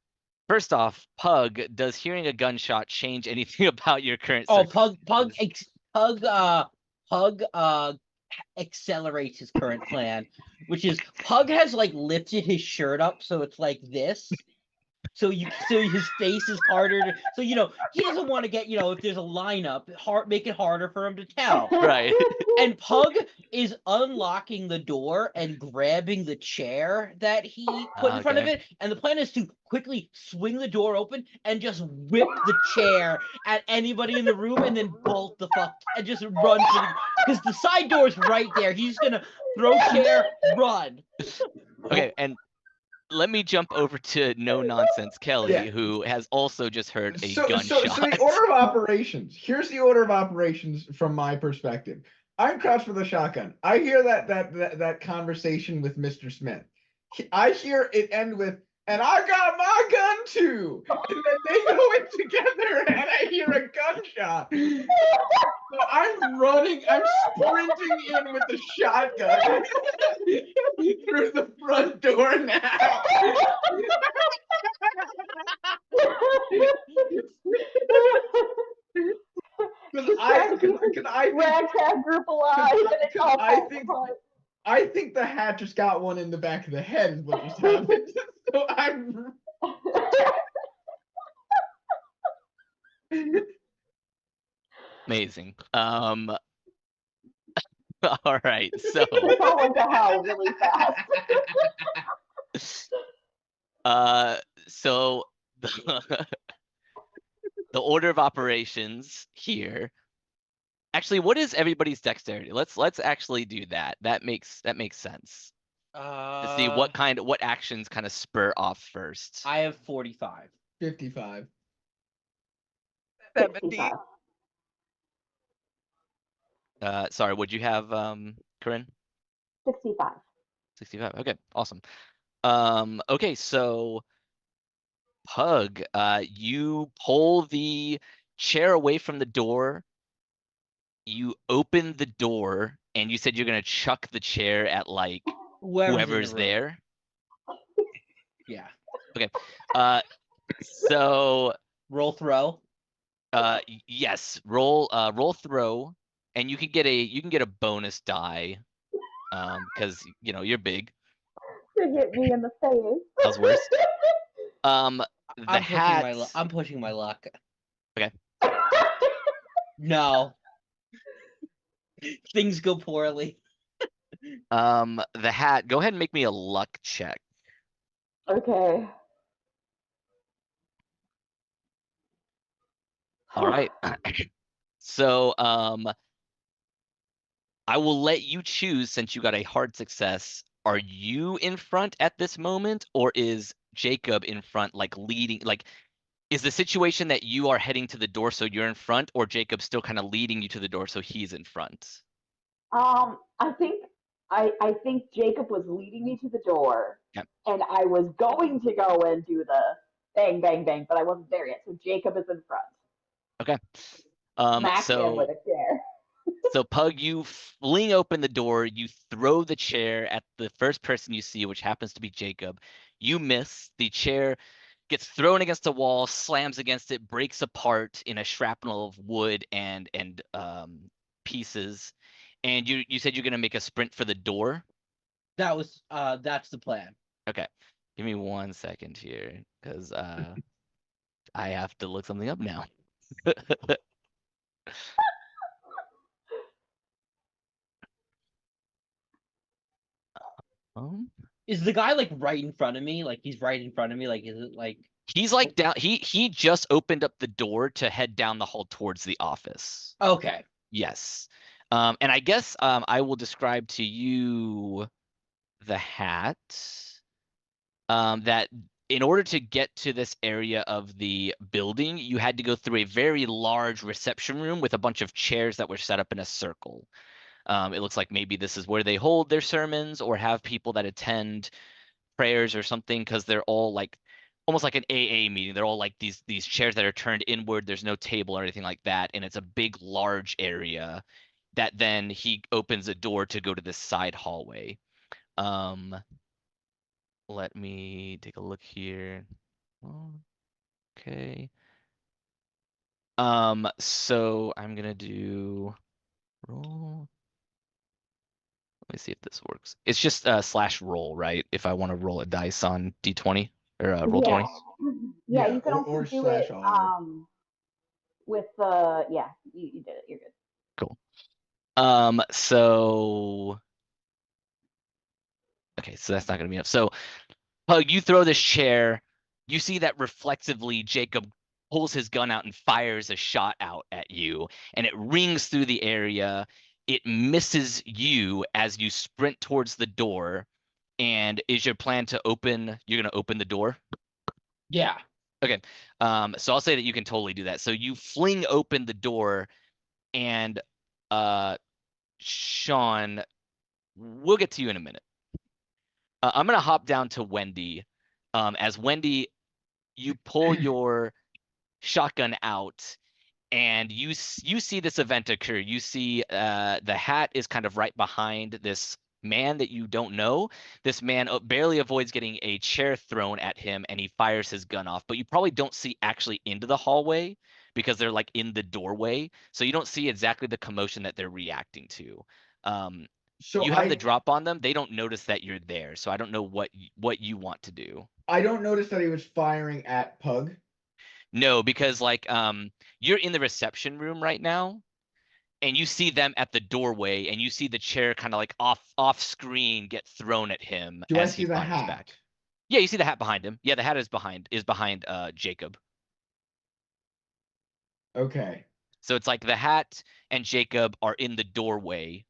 first off, Pug, does hearing a gunshot change anything about your current? Oh, Pug accelerates his current plan, which is Pug has lifted his shirt up so it's like this, So his face is harder to, so he doesn't want to get, if there's a lineup, make it harder for him to tell. Right. And Pug is unlocking the door and grabbing the chair that he put in front of it, and the plan is to quickly swing the door open and just whip the chair at anybody in the room and then bolt the fuck and just run because the side door is right there. He's gonna throw chair, run. Okay, and let me jump over to No Nonsense Kelly, who has also just heard a gunshot. So the order of operations. Here's the order of operations from my perspective. I'm crouched with a shotgun. I hear that conversation with Mr. Smith. I hear it end with, and I got my gun too. And then they go in together, and I hear a gunshot. So I'm running. I'm sprinting in with the shotgun through the front door now. Ragtag group alive, and it's all I think the hat just got one in the back of the head is what just happened. So I'm amazing. All right, so it's all went to hell really fast. So the order of operations here. Actually, what is everybody's dexterity? Let's actually do that. That makes sense. To see what actions kind of spur off first. I have 45. 55. 70. Sorry, would you have Corinne? 65. 65. Okay, awesome. Okay, so Pug, you pull the chair away from the door. You open the door, and you said you're gonna chuck the chair at like whoever's there. Yeah. Okay. So roll throw. Yes. Roll throw, and you can get a bonus die, because you're big. To hit me in the face. That was worse. I'm pushing my luck. Okay. No. Things go poorly. The hat. Go ahead and make me a luck check. Okay. All right. So I will let you choose since you got a hard success. Are you in front at this moment, or is Jacob in front, like leading? Like, is the situation that you are heading to the door so you're in front, or Jacob's still kind of leading you to the door so he's in front? I think Jacob was leading me to the door, and I was going to go and do the bang, bang, bang, but I wasn't there yet. So Jacob is in front. Okay. Smack him with a chair. So Pug, you fling open the door, you throw the chair at the first person you see, which happens to be Jacob. You miss. The chair gets thrown against a wall, slams against it, breaks apart in a shrapnel of wood and pieces. And you said you're gonna make a sprint for the door? That's the plan. Okay. Give me 1 second here, because I have to look something up now. Is the guy like right in front of me? Like he's right in front of me? Like is it like he's like down he just opened up the door to head down the hall towards the office. Okay. Yes. And I guess I will describe to you the hat. That in order to get to this area of the building, you had to go through a very large reception room with a bunch of chairs that were set up in a circle. It looks like maybe this is where they hold their sermons or have people that attend prayers or something, because they're all like almost like an AA meeting. They're all like these chairs that are turned inward. There's no table or anything like that, and it's a big, large area that then he opens a door to go to this side hallway. Let me take a look here. Okay. So I'm gonna do roll. Let me see if this works. It's just /roll, right? If I want to roll a dice on D20. or roll 20. Yeah, Yeah, you can also or do slash it R. with the you did it. You're good. Cool. So okay, so that's not gonna be enough. So Pug, you throw this chair. You see that reflexively Jacob pulls his gun out and fires a shot out at you, and it rings through the area. It misses you as you sprint towards the door. And is your plan to open? You're gonna open the door? Yeah. Okay. So I'll say that you can totally do that. So you fling open the door, and Sean, we'll get to you in a minute. I'm gonna hop down to Wendy. As Wendy, you pull your shotgun out, and you see this event occur. You see the hat is kind of right behind this man that you don't know. This man barely avoids getting a chair thrown at him, and he fires his gun off. But you probably don't see actually into the hallway because they're like in the doorway, so you don't see exactly the commotion that they're reacting to. So you have the drop on them. They don't notice that you're there, so I don't know what you want to do. I don't notice that he was firing at Pug. No, because like you're in the reception room right now, and you see them at the doorway, and you see the chair kind of like off screen get thrown at him Do I as see he the fires hat? back. Yeah, you see the hat behind him. Yeah, the hat is behind Jacob. Okay. So it's like the hat and Jacob are in the doorway.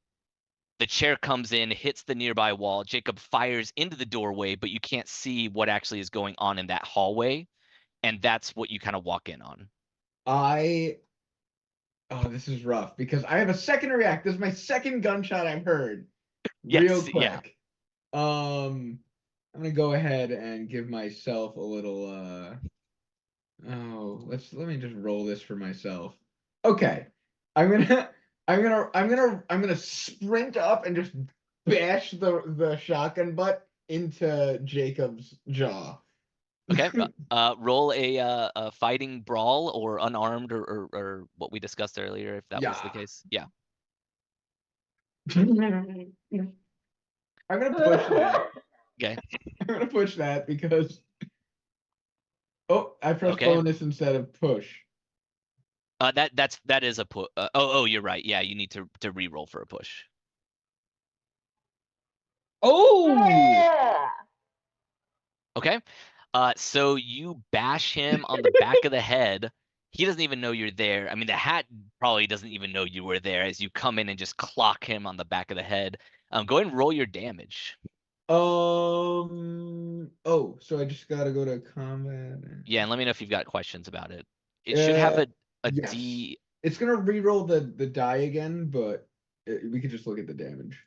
The chair comes in, hits the nearby wall. Jacob fires into the doorway, but you can't see what actually is going on in that hallway. And that's what you kind of walk in on. Oh, this is rough because I have a second to react. This is my second gunshot I've heard. Yes, Real quick. yeah. I'm gonna go ahead and give myself a little let me just roll this for myself. Okay. I'm gonna sprint up and just bash the shotgun butt into Jacob's jaw. Okay. Roll a fighting brawl or unarmed or what we discussed earlier, if that was the case. Yeah. I'm gonna push that. Okay. I'm gonna push that because I pressed Okay. bonus instead of push. That is a push. You're right. Yeah, you need to re-roll for a push. Oh. Yeah. Okay. So you bash him on the back of the head. He doesn't even know you're there. I mean, the hat probably doesn't even know you were there as you come in and just clock him on the back of the head. Go ahead and roll your damage. So I just gotta go to combat. Yeah, and let me know if you've got questions about it. It should have a yes. D. It's gonna re-roll the die again, but we could just look at the damage.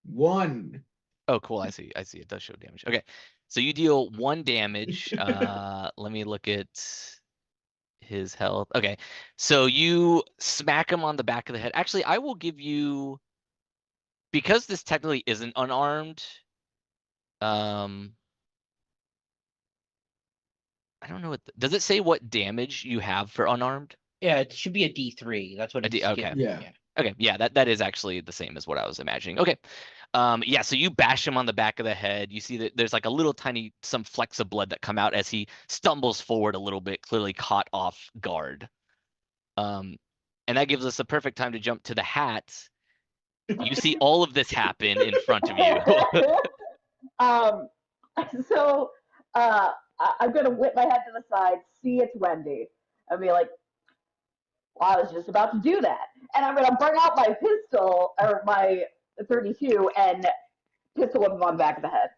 1. Oh, cool. I see. It does show damage. Okay. So you deal 1 damage. Let me look at his health. Okay. So you smack him on the back of the head. Actually, I will give you, because this technically isn't unarmed, I don't know does it say what damage you have for unarmed? Yeah, it should be a D3. That's what it's okay. Yeah. Okay, yeah, that is actually the same as what I was imagining. Okay. Yeah, so you bash him on the back of the head. You see that there's like a little tiny, some flecks of blood that come out as he stumbles forward a little bit, clearly caught off guard. And that gives us a perfect time to jump to the hat. You see all of this happen in front of you. So I'm gonna whip my head to the side, see it's Wendy, and be like, well, I was just about to do that. And I'm gonna bring out my pistol or my 32 and pistol whip him on the back of the head.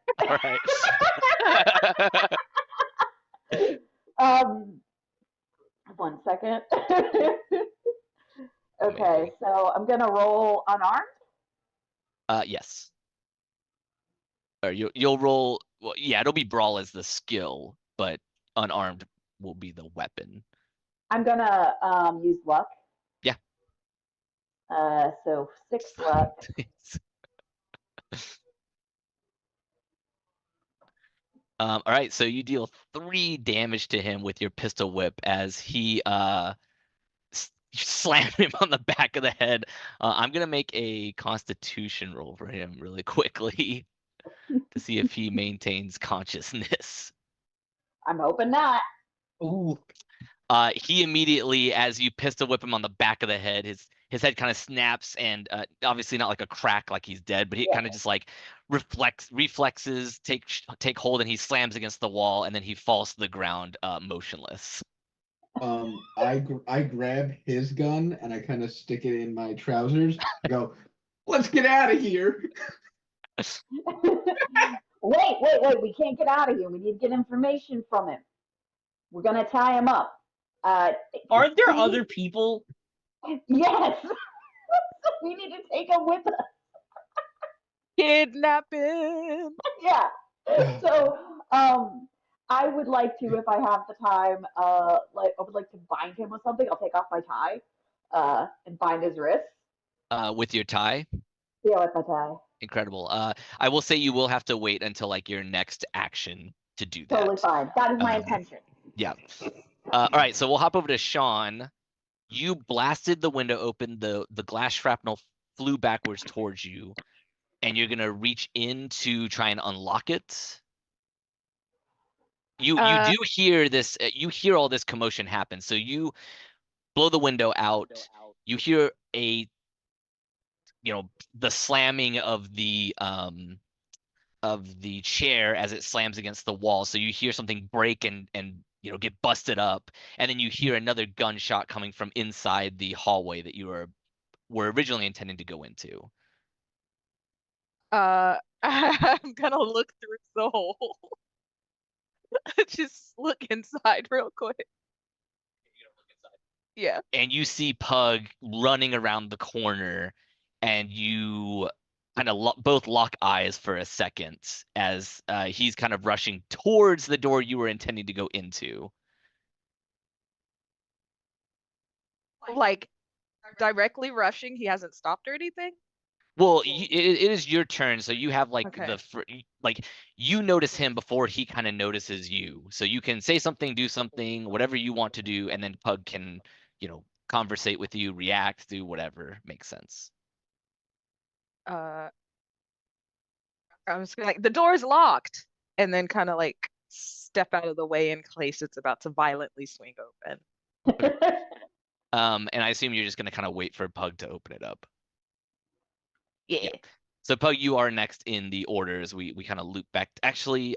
All right. 1 second. Okay, so I'm gonna roll unarmed. Yes. Or you'll roll. Well, yeah, it'll be brawl as the skill, but unarmed will be the weapon. I'm gonna use luck. Yeah. So 6 luck. All right, so you deal 3 damage to him with your pistol whip as he slam him on the back of the head. I'm gonna make a Constitution roll for him really quickly. to see if he maintains consciousness. I'm hoping not. Ooh. He immediately, as you pistol whip him on the back of the head, his head kind of snaps, and obviously not like a crack like he's dead, but he kind of just like reflexes take hold, and he slams against the wall, and then he falls to the ground motionless. I grab his gun and I kind of stick it in my trousers. I go, let's get out of here. Wait. We can't get out of here. We need to get information from him. We're going to tie him up. Aren't there other people? Yes. We need to take him with us. Kidnapping. Yeah. So, I would like to, if I have the time, I would like to bind him with something. I'll take off my tie, and bind his wrists. With your tie? Yeah, with my tie. Incredible. I will say you will have to wait until like your next action to do that. Totally fine. That is my intention. Yeah. All right, so we'll hop over to Sean. You blasted the window open. The glass shrapnel flew backwards towards you, and you're gonna reach in to try and unlock it. You do hear this. You hear all this commotion happen. So you blow the window out. You hear the slamming of the chair as it slams against the wall. So you hear something break and get busted up, and then you hear another gunshot coming from inside the hallway that you were originally intending to go into. I'm gonna look through the hole. Just look inside real quick. Yeah. And you see Pug running around the corner, and you kind of both lock eyes for a second as he's kind of rushing towards the door you were intending to go into. Like directly rushing? He hasn't stopped or anything? Well, it is your turn, so you have like Okay. you notice him before he kind of notices you. So you can say something, do something, whatever you want to do, and then Pug can, conversate with you, react, do whatever makes sense. I was like, the door's locked, and then kind of like step out of the way in case it's about to violently swing open. And I assume you're just gonna kind of wait for Pug to open it up. Yeah. So Pug, you are next in the orders. We kind of loop back. Actually,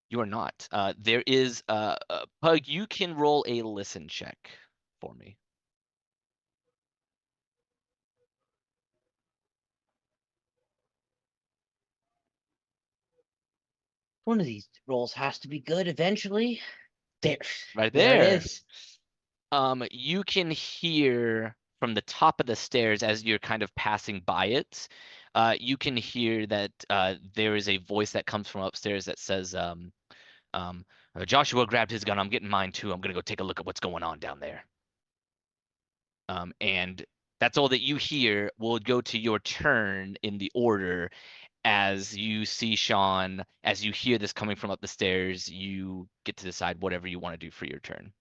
you are not. There is Pug. You can roll a listen check for me. One of these rolls has to be good eventually. There. Right There there. it is. You can hear from the top of the stairs as you're kind of passing by it. You can hear that there is a voice that comes from upstairs that says, Joshua grabbed his gun. I'm getting mine too. I'm going to go take a look at what's going on down there. And that's all that you hear. We'll go to your turn in the order. As you see Sean, as you hear this coming from up the stairs, you get to decide whatever you want to do for your turn.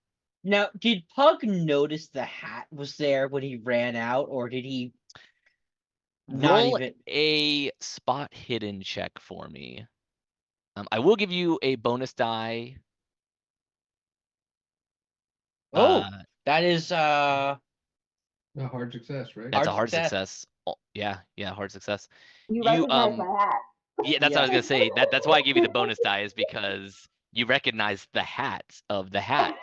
Now, did Pug notice the hat was there when he ran out, or did he roll a spot hidden check for me? I will give you a bonus die. Oh, that is A hard success, right? That's a hard success. Oh, yeah, hard success. You recognize my hat. Yeah, that's what I was gonna say. That's why I gave you the bonus die, is because you recognize the hat of the hat.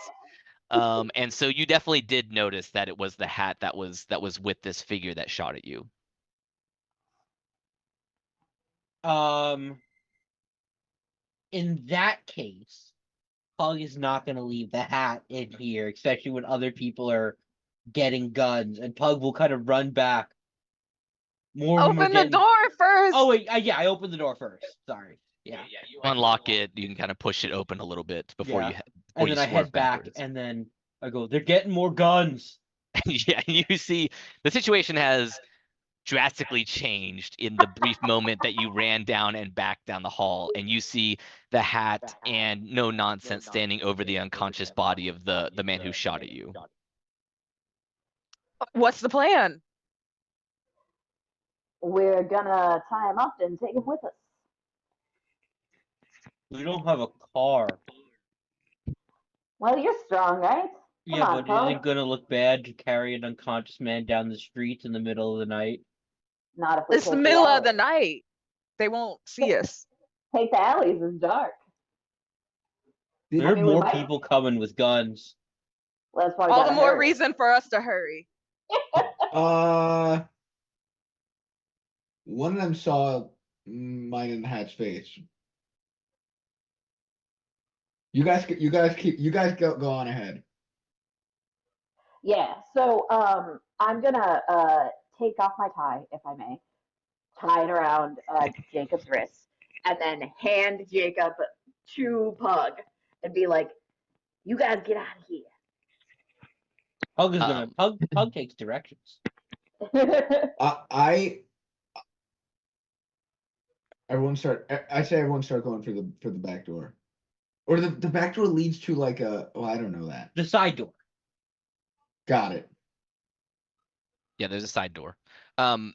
And so you definitely did notice that it was the hat that was with this figure that shot at you. In that case, Pug is not going to leave the hat in here, especially when other people are getting guns, and Pug will kind of run back. Open the door first. Oh wait, yeah, I opened the door first. Sorry. Yeah. You unlock it. You can kind of push it open a little bit before you. And then I head back, and then I go, they're getting more guns. Yeah, you see the situation has drastically changed in the brief moment that you ran down and back down the hall, and you see the hat and no nonsense standing over the unconscious body of the man who shot at you. What's the plan? We're gonna tie him up and take him with us. We don't have a car. Well, you're strong, right? Come Yeah, on, but is Pug. it gonna look bad to carry an unconscious man down the streets in the middle of the night? Not if we It's the take middle of the alleys. night. They won't see us. Take the alleys, it's dark. There I are mean, we more might. people coming with guns. Well, that's why we All the gotta more hurry. reason for us to hurry. One of them saw mine in the hat's face. You guys go on ahead. Yeah. So I'm gonna take off my tie, if I may, tie it around Jacob's wrist, and then hand Jacob to Pug and be like, "You guys get out of here." Pug is gonna Pug takes directions. Everyone start. I say everyone start going for the back door, or the back door leads to like a. Oh, I don't know that. The side door. Got it. Yeah, there's a side door. The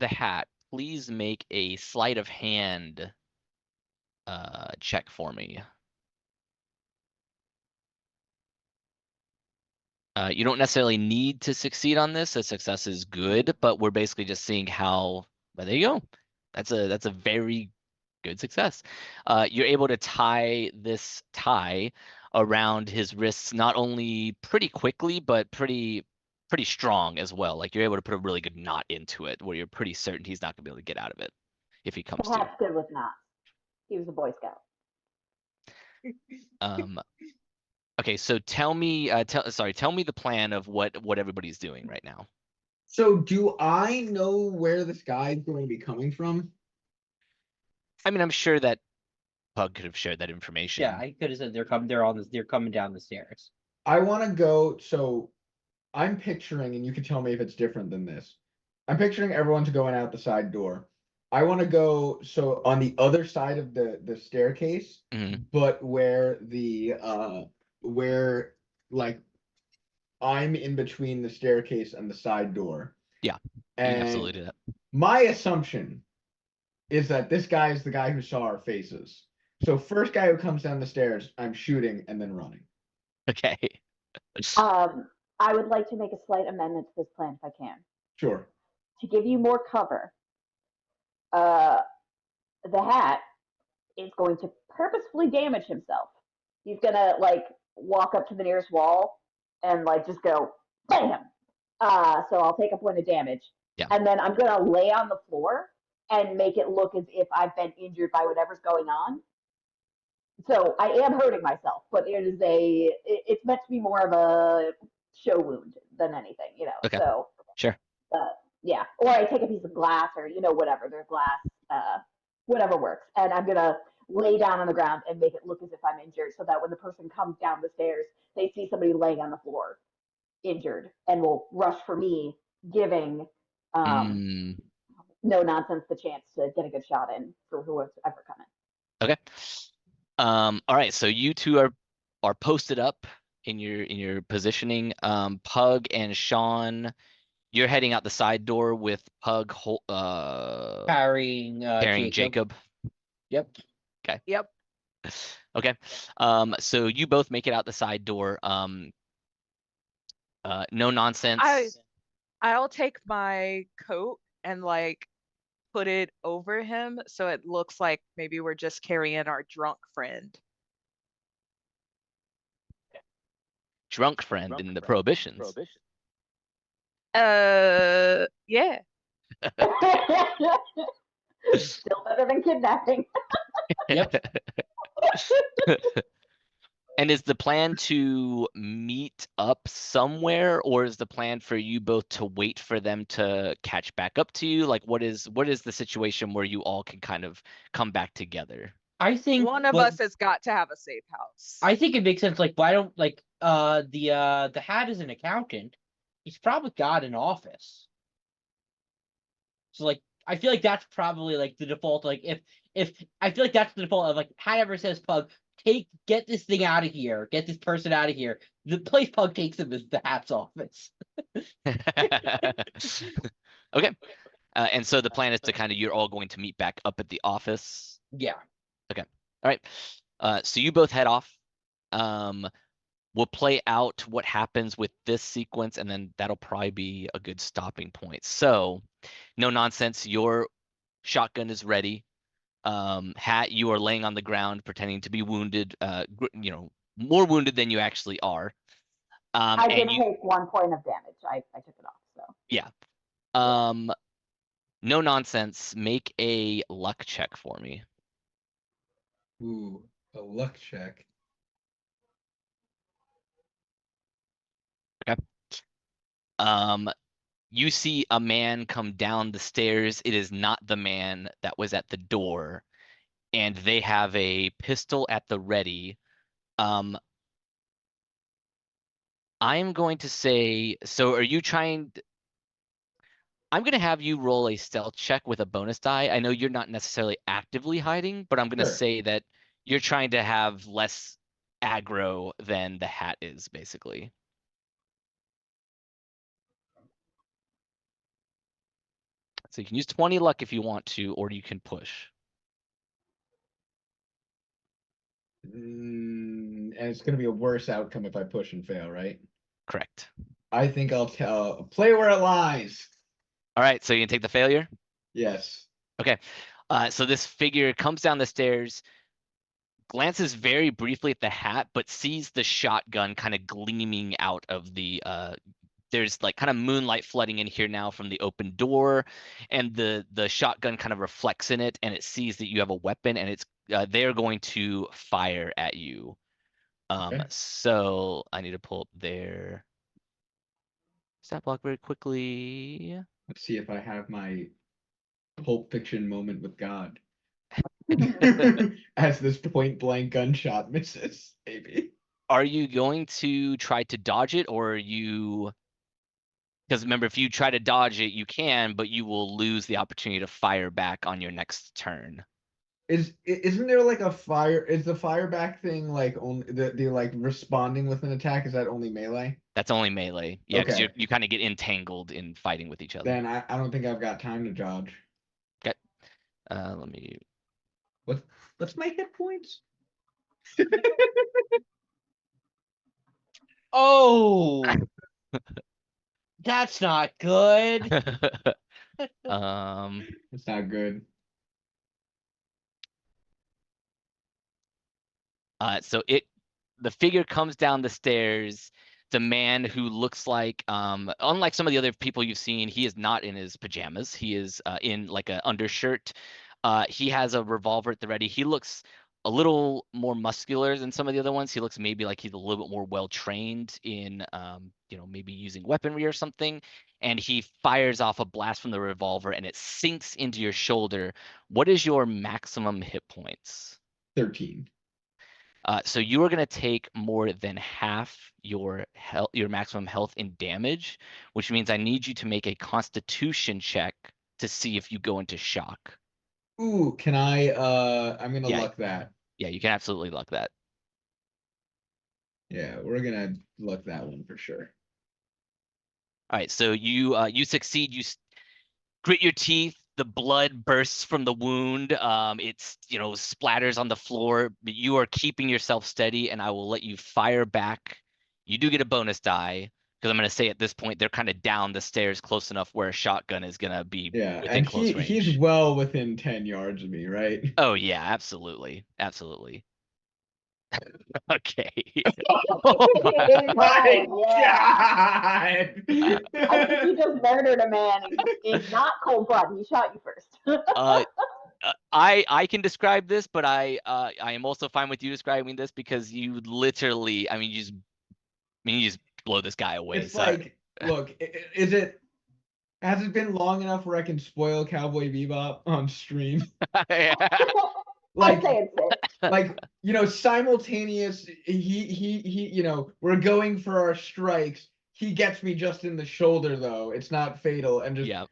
Hat, please make a sleight of hand check for me. You don't necessarily need to succeed on this. A success is good, but we're basically just seeing how. But there you go. That's a very good success. You're able to tie this tie around his wrists not only pretty quickly, but pretty strong as well. Like you're able to put a really good knot into it where you're pretty certain he's not gonna be able to get out of it if he comes to. Perhaps good with knots. He was a Boy Scout. Okay, so tell me the plan of what everybody's doing right now. So do I know where this guy is going to be coming from? I mean, I'm sure that Pug could have shared that information. Yeah, I could have said they're coming down the stairs. I want to go. So I'm picturing, and you can tell me if it's different than this. I'm picturing everyone's going out the side door. I want to go so on the other side of the staircase, but where like I'm in between the staircase and the side door. Yeah, and you can absolutely do that. My assumption is that this guy is the guy who saw our faces. So first guy who comes down the stairs, I'm shooting and then running. Okay. I would like to make a slight amendment to this plan if I can. Sure. To give you more cover, the Hat is going to purposefully damage himself. He's gonna like walk up to the nearest wall and like just go bam. So I'll take a point of damage. Yeah. And then I'm gonna lay on the floor and make it look as if I've been injured by whatever's going on. So I am hurting myself, but it's meant to be more of a show wound than anything, you know. Okay. So sure. Yeah. Or I take a piece of glass or whatever, their glass, whatever works. And I'm gonna lay down on the ground and make it look as if I'm injured so that when the person comes down the stairs, they see somebody laying on the floor injured and will rush for me, giving no nonsense the chance to get a good shot in for whoever's ever coming. Okay. All right, so you two are posted up in your positioning. Pug and Sean, you're heading out the side door with Pug Carrying Jacob. Yep. Okay. Yep. Okay. So you both make it out the side door. No nonsense. I'll take my coat and like put it over him so it looks like maybe we're just carrying our drunk friend. Drunk friend in the prohibitions. Yeah. Still better than kidnapping. Yep. And is the plan to meet up somewhere, or is the plan for you both to wait for them to catch back up to you? Like, what is the situation where you all can kind of come back together? I think one of us has got to have a safe house. I think it makes sense. Like, why don't the Hat is an accountant. He's probably got an office. So like, I feel like that's probably like the default. Like, if I feel like that's the default of like, Hat ever says, Pug, get this thing out of here, get this person out of here. The place Pug takes him is the Hat's office. Okay. And so the plan is to kind of, you're all going to meet back up at the office. Yeah. Okay. All right. So you both head off. We'll play out what happens with this sequence, and then that'll probably be a good stopping point. So, no nonsense. Your shotgun is ready. Hat, you are laying on the ground pretending to be wounded. More wounded than you actually are. I did take 1 point of damage. I took it off. So yeah. No nonsense. Make a luck check for me. Ooh, a luck check. Okay. You see a man come down the stairs. It is not the man that was at the door, and they have a pistol at the ready. I'm going to say, so are you trying? I'm going to have you roll a stealth check with a bonus die. I know you're not necessarily actively hiding, but I'm going to say that you're trying to have less aggro than the hat is, basically. So you can use 20 luck if you want to, or you can push. And it's going to be a worse outcome if I push and fail, right? Correct. I think I'll play where it lies. All right, so you can take the failure? Yes. Okay. So this figure comes down the stairs, glances very briefly at the hat, but sees the shotgun kind of gleaming out of the there's like kind of moonlight flooding in here now from the open door, and the shotgun kind of reflects in it, and it sees that you have a weapon, and it's they're going to fire at you. Okay. So I need to pull up their stat block very quickly. Let's see if I have my Pulp Fiction moment with God. As this point blank gunshot misses, maybe. Are you going to try to dodge it, or are you? Because remember, if you try to dodge it, you can, but you will lose the opportunity to fire back on your next turn. Isn't there like a fire? Is the fire back thing like only the like responding with an attack? Is that only melee? That's only melee. Yeah, because Okay. you kind of get entangled in fighting with each other. Then I don't think I've got time to dodge. Okay. Let me. What's my hit points? Oh, that's not good. It's not good. So the figure comes down the stairs. The man who looks like, unlike some of the other people you've seen, he is not in his pajamas. He is in like an undershirt. He has a revolver at the ready. He looks a little more muscular than some of the other ones. He looks maybe like he's a little bit more well trained in, maybe using weaponry or something. And he fires off a blast from the revolver, and it sinks into your shoulder. What is your maximum hit points? 13. So you are going to take more than half your maximum health in damage, which means I need you to make a Constitution check to see if you go into shock. Ooh, can I? I'm gonna luck that. Yeah, you can absolutely luck that. Yeah, we're gonna luck that one for sure. All right, so you succeed. You grit your teeth. The blood bursts from the wound. It's splatters on the floor, but you are keeping yourself steady, and I will let you fire back. You do get a bonus die, because I'm going to say at this point they're kind of down the stairs close enough where a shotgun is going to be within close range. He's well within 10 yards of me, right? Oh yeah, absolutely. Okay. Oh my God! I think you just murdered a man. He's not cold blood. He shot you first. I can describe this, but I am also fine with you describing this, because you literally, you just blow this guy away. It's like, look, has it been long enough where I can spoil Cowboy Bebop on stream? Like, simultaneous, we're going for our strikes. He gets me just in the shoulder, though. It's not fatal, and just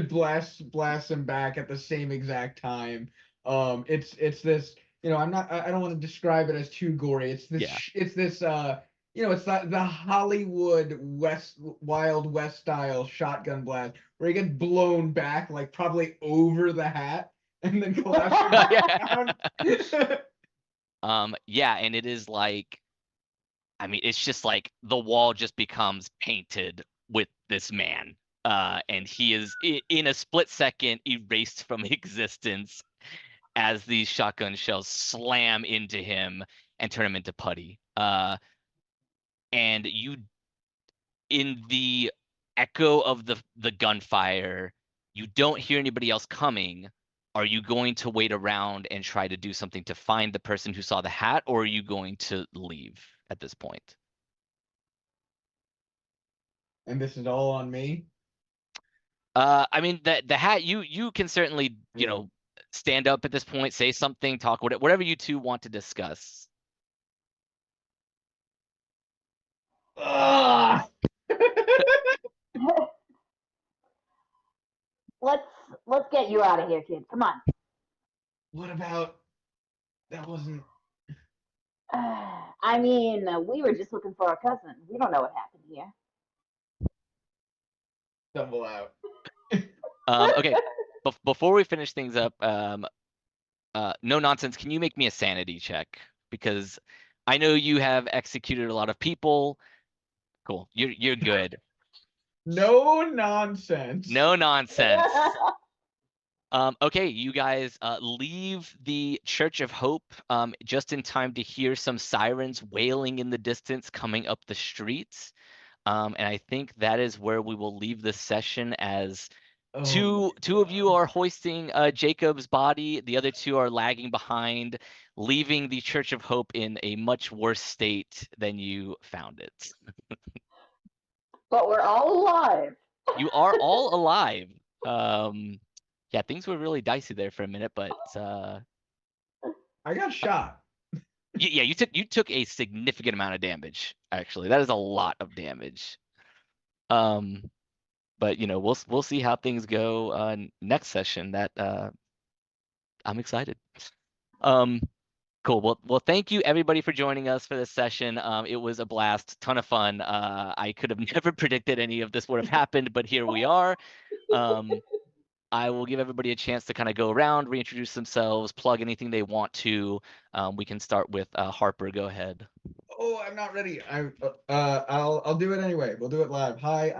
blasts him back at the same exact time. It's this, I don't want to describe it as too gory. It's this, it's the Hollywood Wild West style shotgun blast where he gets blown back, like probably over the hat. and then collapsing down. Yeah, and it is like, I mean, it's just like the wall just becomes painted with this man. And he is in a split second erased from existence as these shotgun shells slam into him and turn him into putty. And you, in the echo of the gunfire, you don't hear anybody else coming. Are you going to wait around and try to do something to find the person who saw the hat, or are you going to leave at this point? And this is all on me. I mean, the hat, you can certainly, you know, stand up at this point, say something, talk, whatever you two want to discuss. Let's get you out of here, kid. Come on. What about that? Wasn't. I mean, we were just looking for our cousin. We don't know what happened here. Double out. Okay. Before we finish things up, no nonsense. Can you make me a sanity check? Because I know you have executed a lot of people. Cool. You're good. No nonsense. No nonsense. Okay, you guys leave the Church of Hope just in time to hear some sirens wailing in the distance coming up the streets. And I think that is where we will leave this session, as two of you are hoisting Jacob's body. The other two are lagging behind, leaving the Church of Hope in a much worse state than you found it. But we're all alive. You are all alive. Yeah, things were really dicey there for a minute, but I got shot. Yeah, you took a significant amount of damage. Actually, that is a lot of damage. But you know, we'll see how things go next session. That I'm excited. Cool. Well, thank you everybody for joining us for this session. It was a blast, ton of fun. I could have never predicted any of this would have happened, but here we are. I will give everybody a chance to kind of go around, reintroduce themselves, plug anything they want to. We can start with Harper. Go ahead. Oh, I'm not ready. I'll do it anyway. We'll do it live. Hi,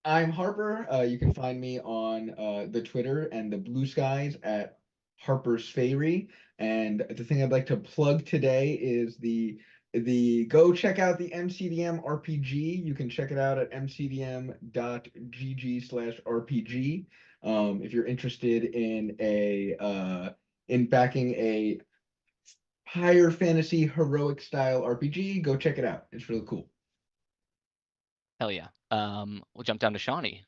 I'm Harper. You can find me on the Twitter and the Blue Skies at harpersfaerie. And the thing I'd like to plug today is the go check out the MCDM RPG. You can check it out at mcdm.gg/RPG. If you're interested in backing a higher fantasy heroic style RPG, go check it out. It's really cool. Hell yeah. We'll jump down to Shaunie.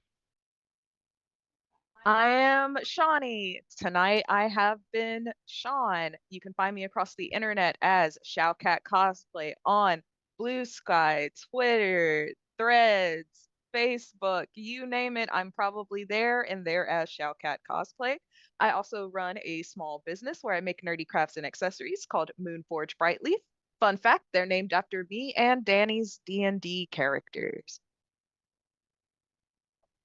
I am Shaunie. Tonight I have been Sean. You can find me across the internet as shaucatcosplay on Blue Sky, Twitter, Threads, Facebook, you name it. I'm probably there, and there as shaucatcosplay. I also run a small business where I make nerdy crafts and accessories called Moonforge Brightleaf. Fun fact, they're named after me and Danny's D&D characters.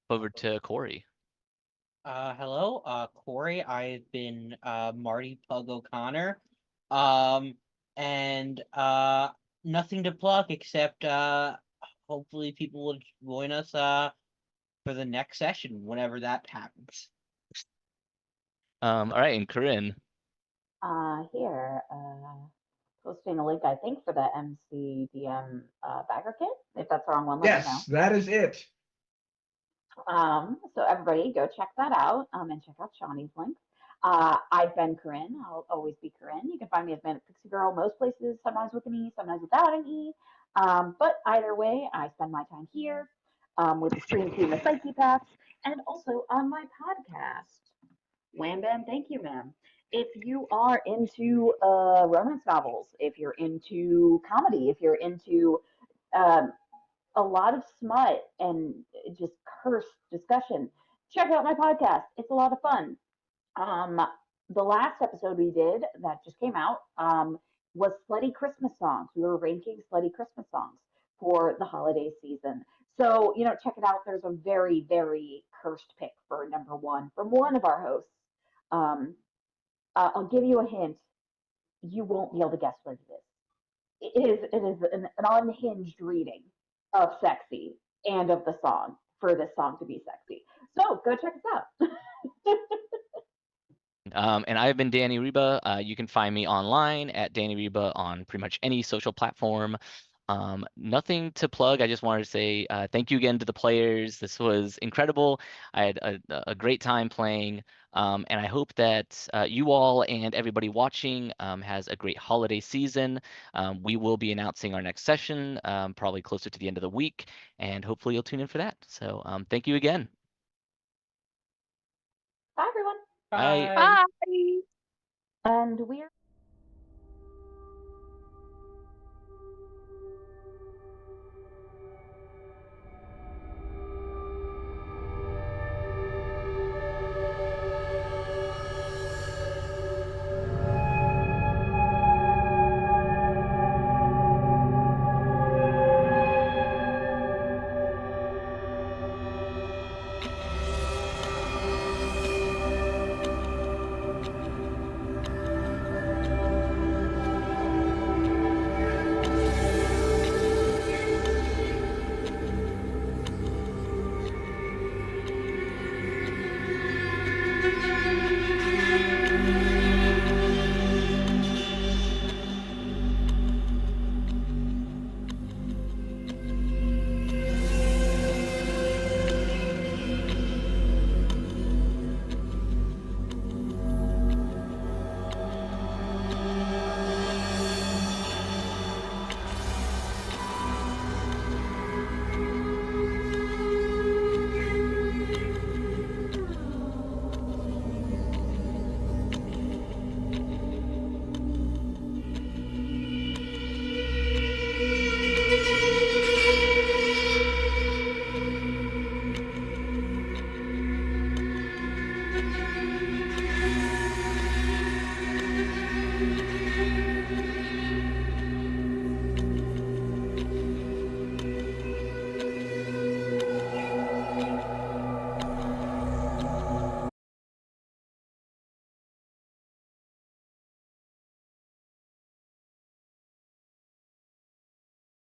Over to Cory. Hello, Cory. I've been Marty Pug O'Connor. And nothing to plug except hopefully people will join us for the next session whenever that happens. All right, and Corinne. Here, posting a link, I think, for the MCDM bagger kit. If that's the wrong one, let me know. Yes, that is it. So everybody go check that out and check out Shaunie's links. I've been Corinne. I'll always be Corinne. You can find me as manicpixigirl most places, sometimes with an E, sometimes without an E. But either way, I spend my time here with the stream team of Psyche-Paths and also on my podcast. Wham Bam, thank you, ma'am. If you are into romance novels, if you're into comedy, if you're into a lot of smut and just curse discussion, check out my podcast. It's a lot of fun. The last episode we did that just came out was slutty Christmas songs. We were ranking slutty Christmas songs for the holiday season. So, check it out. There's a very, very cursed pick for number one from one of our hosts. I'll give you a hint. You won't be able to guess what it is. It is an unhinged reading of Sexy and of the song for this song to be sexy. So go check us out. And I've been Danny Ryba. You can find me online at Danny Ryba on pretty much any social platform. Nothing to plug. I just wanted to say thank you again to the players. This was incredible. I had a great time playing. And I hope that you all and everybody watching has a great holiday season. We will be announcing our next session probably closer to the end of the week. And hopefully you'll tune in for that. So thank you again. Bye, everyone. Bye. Bye. And we're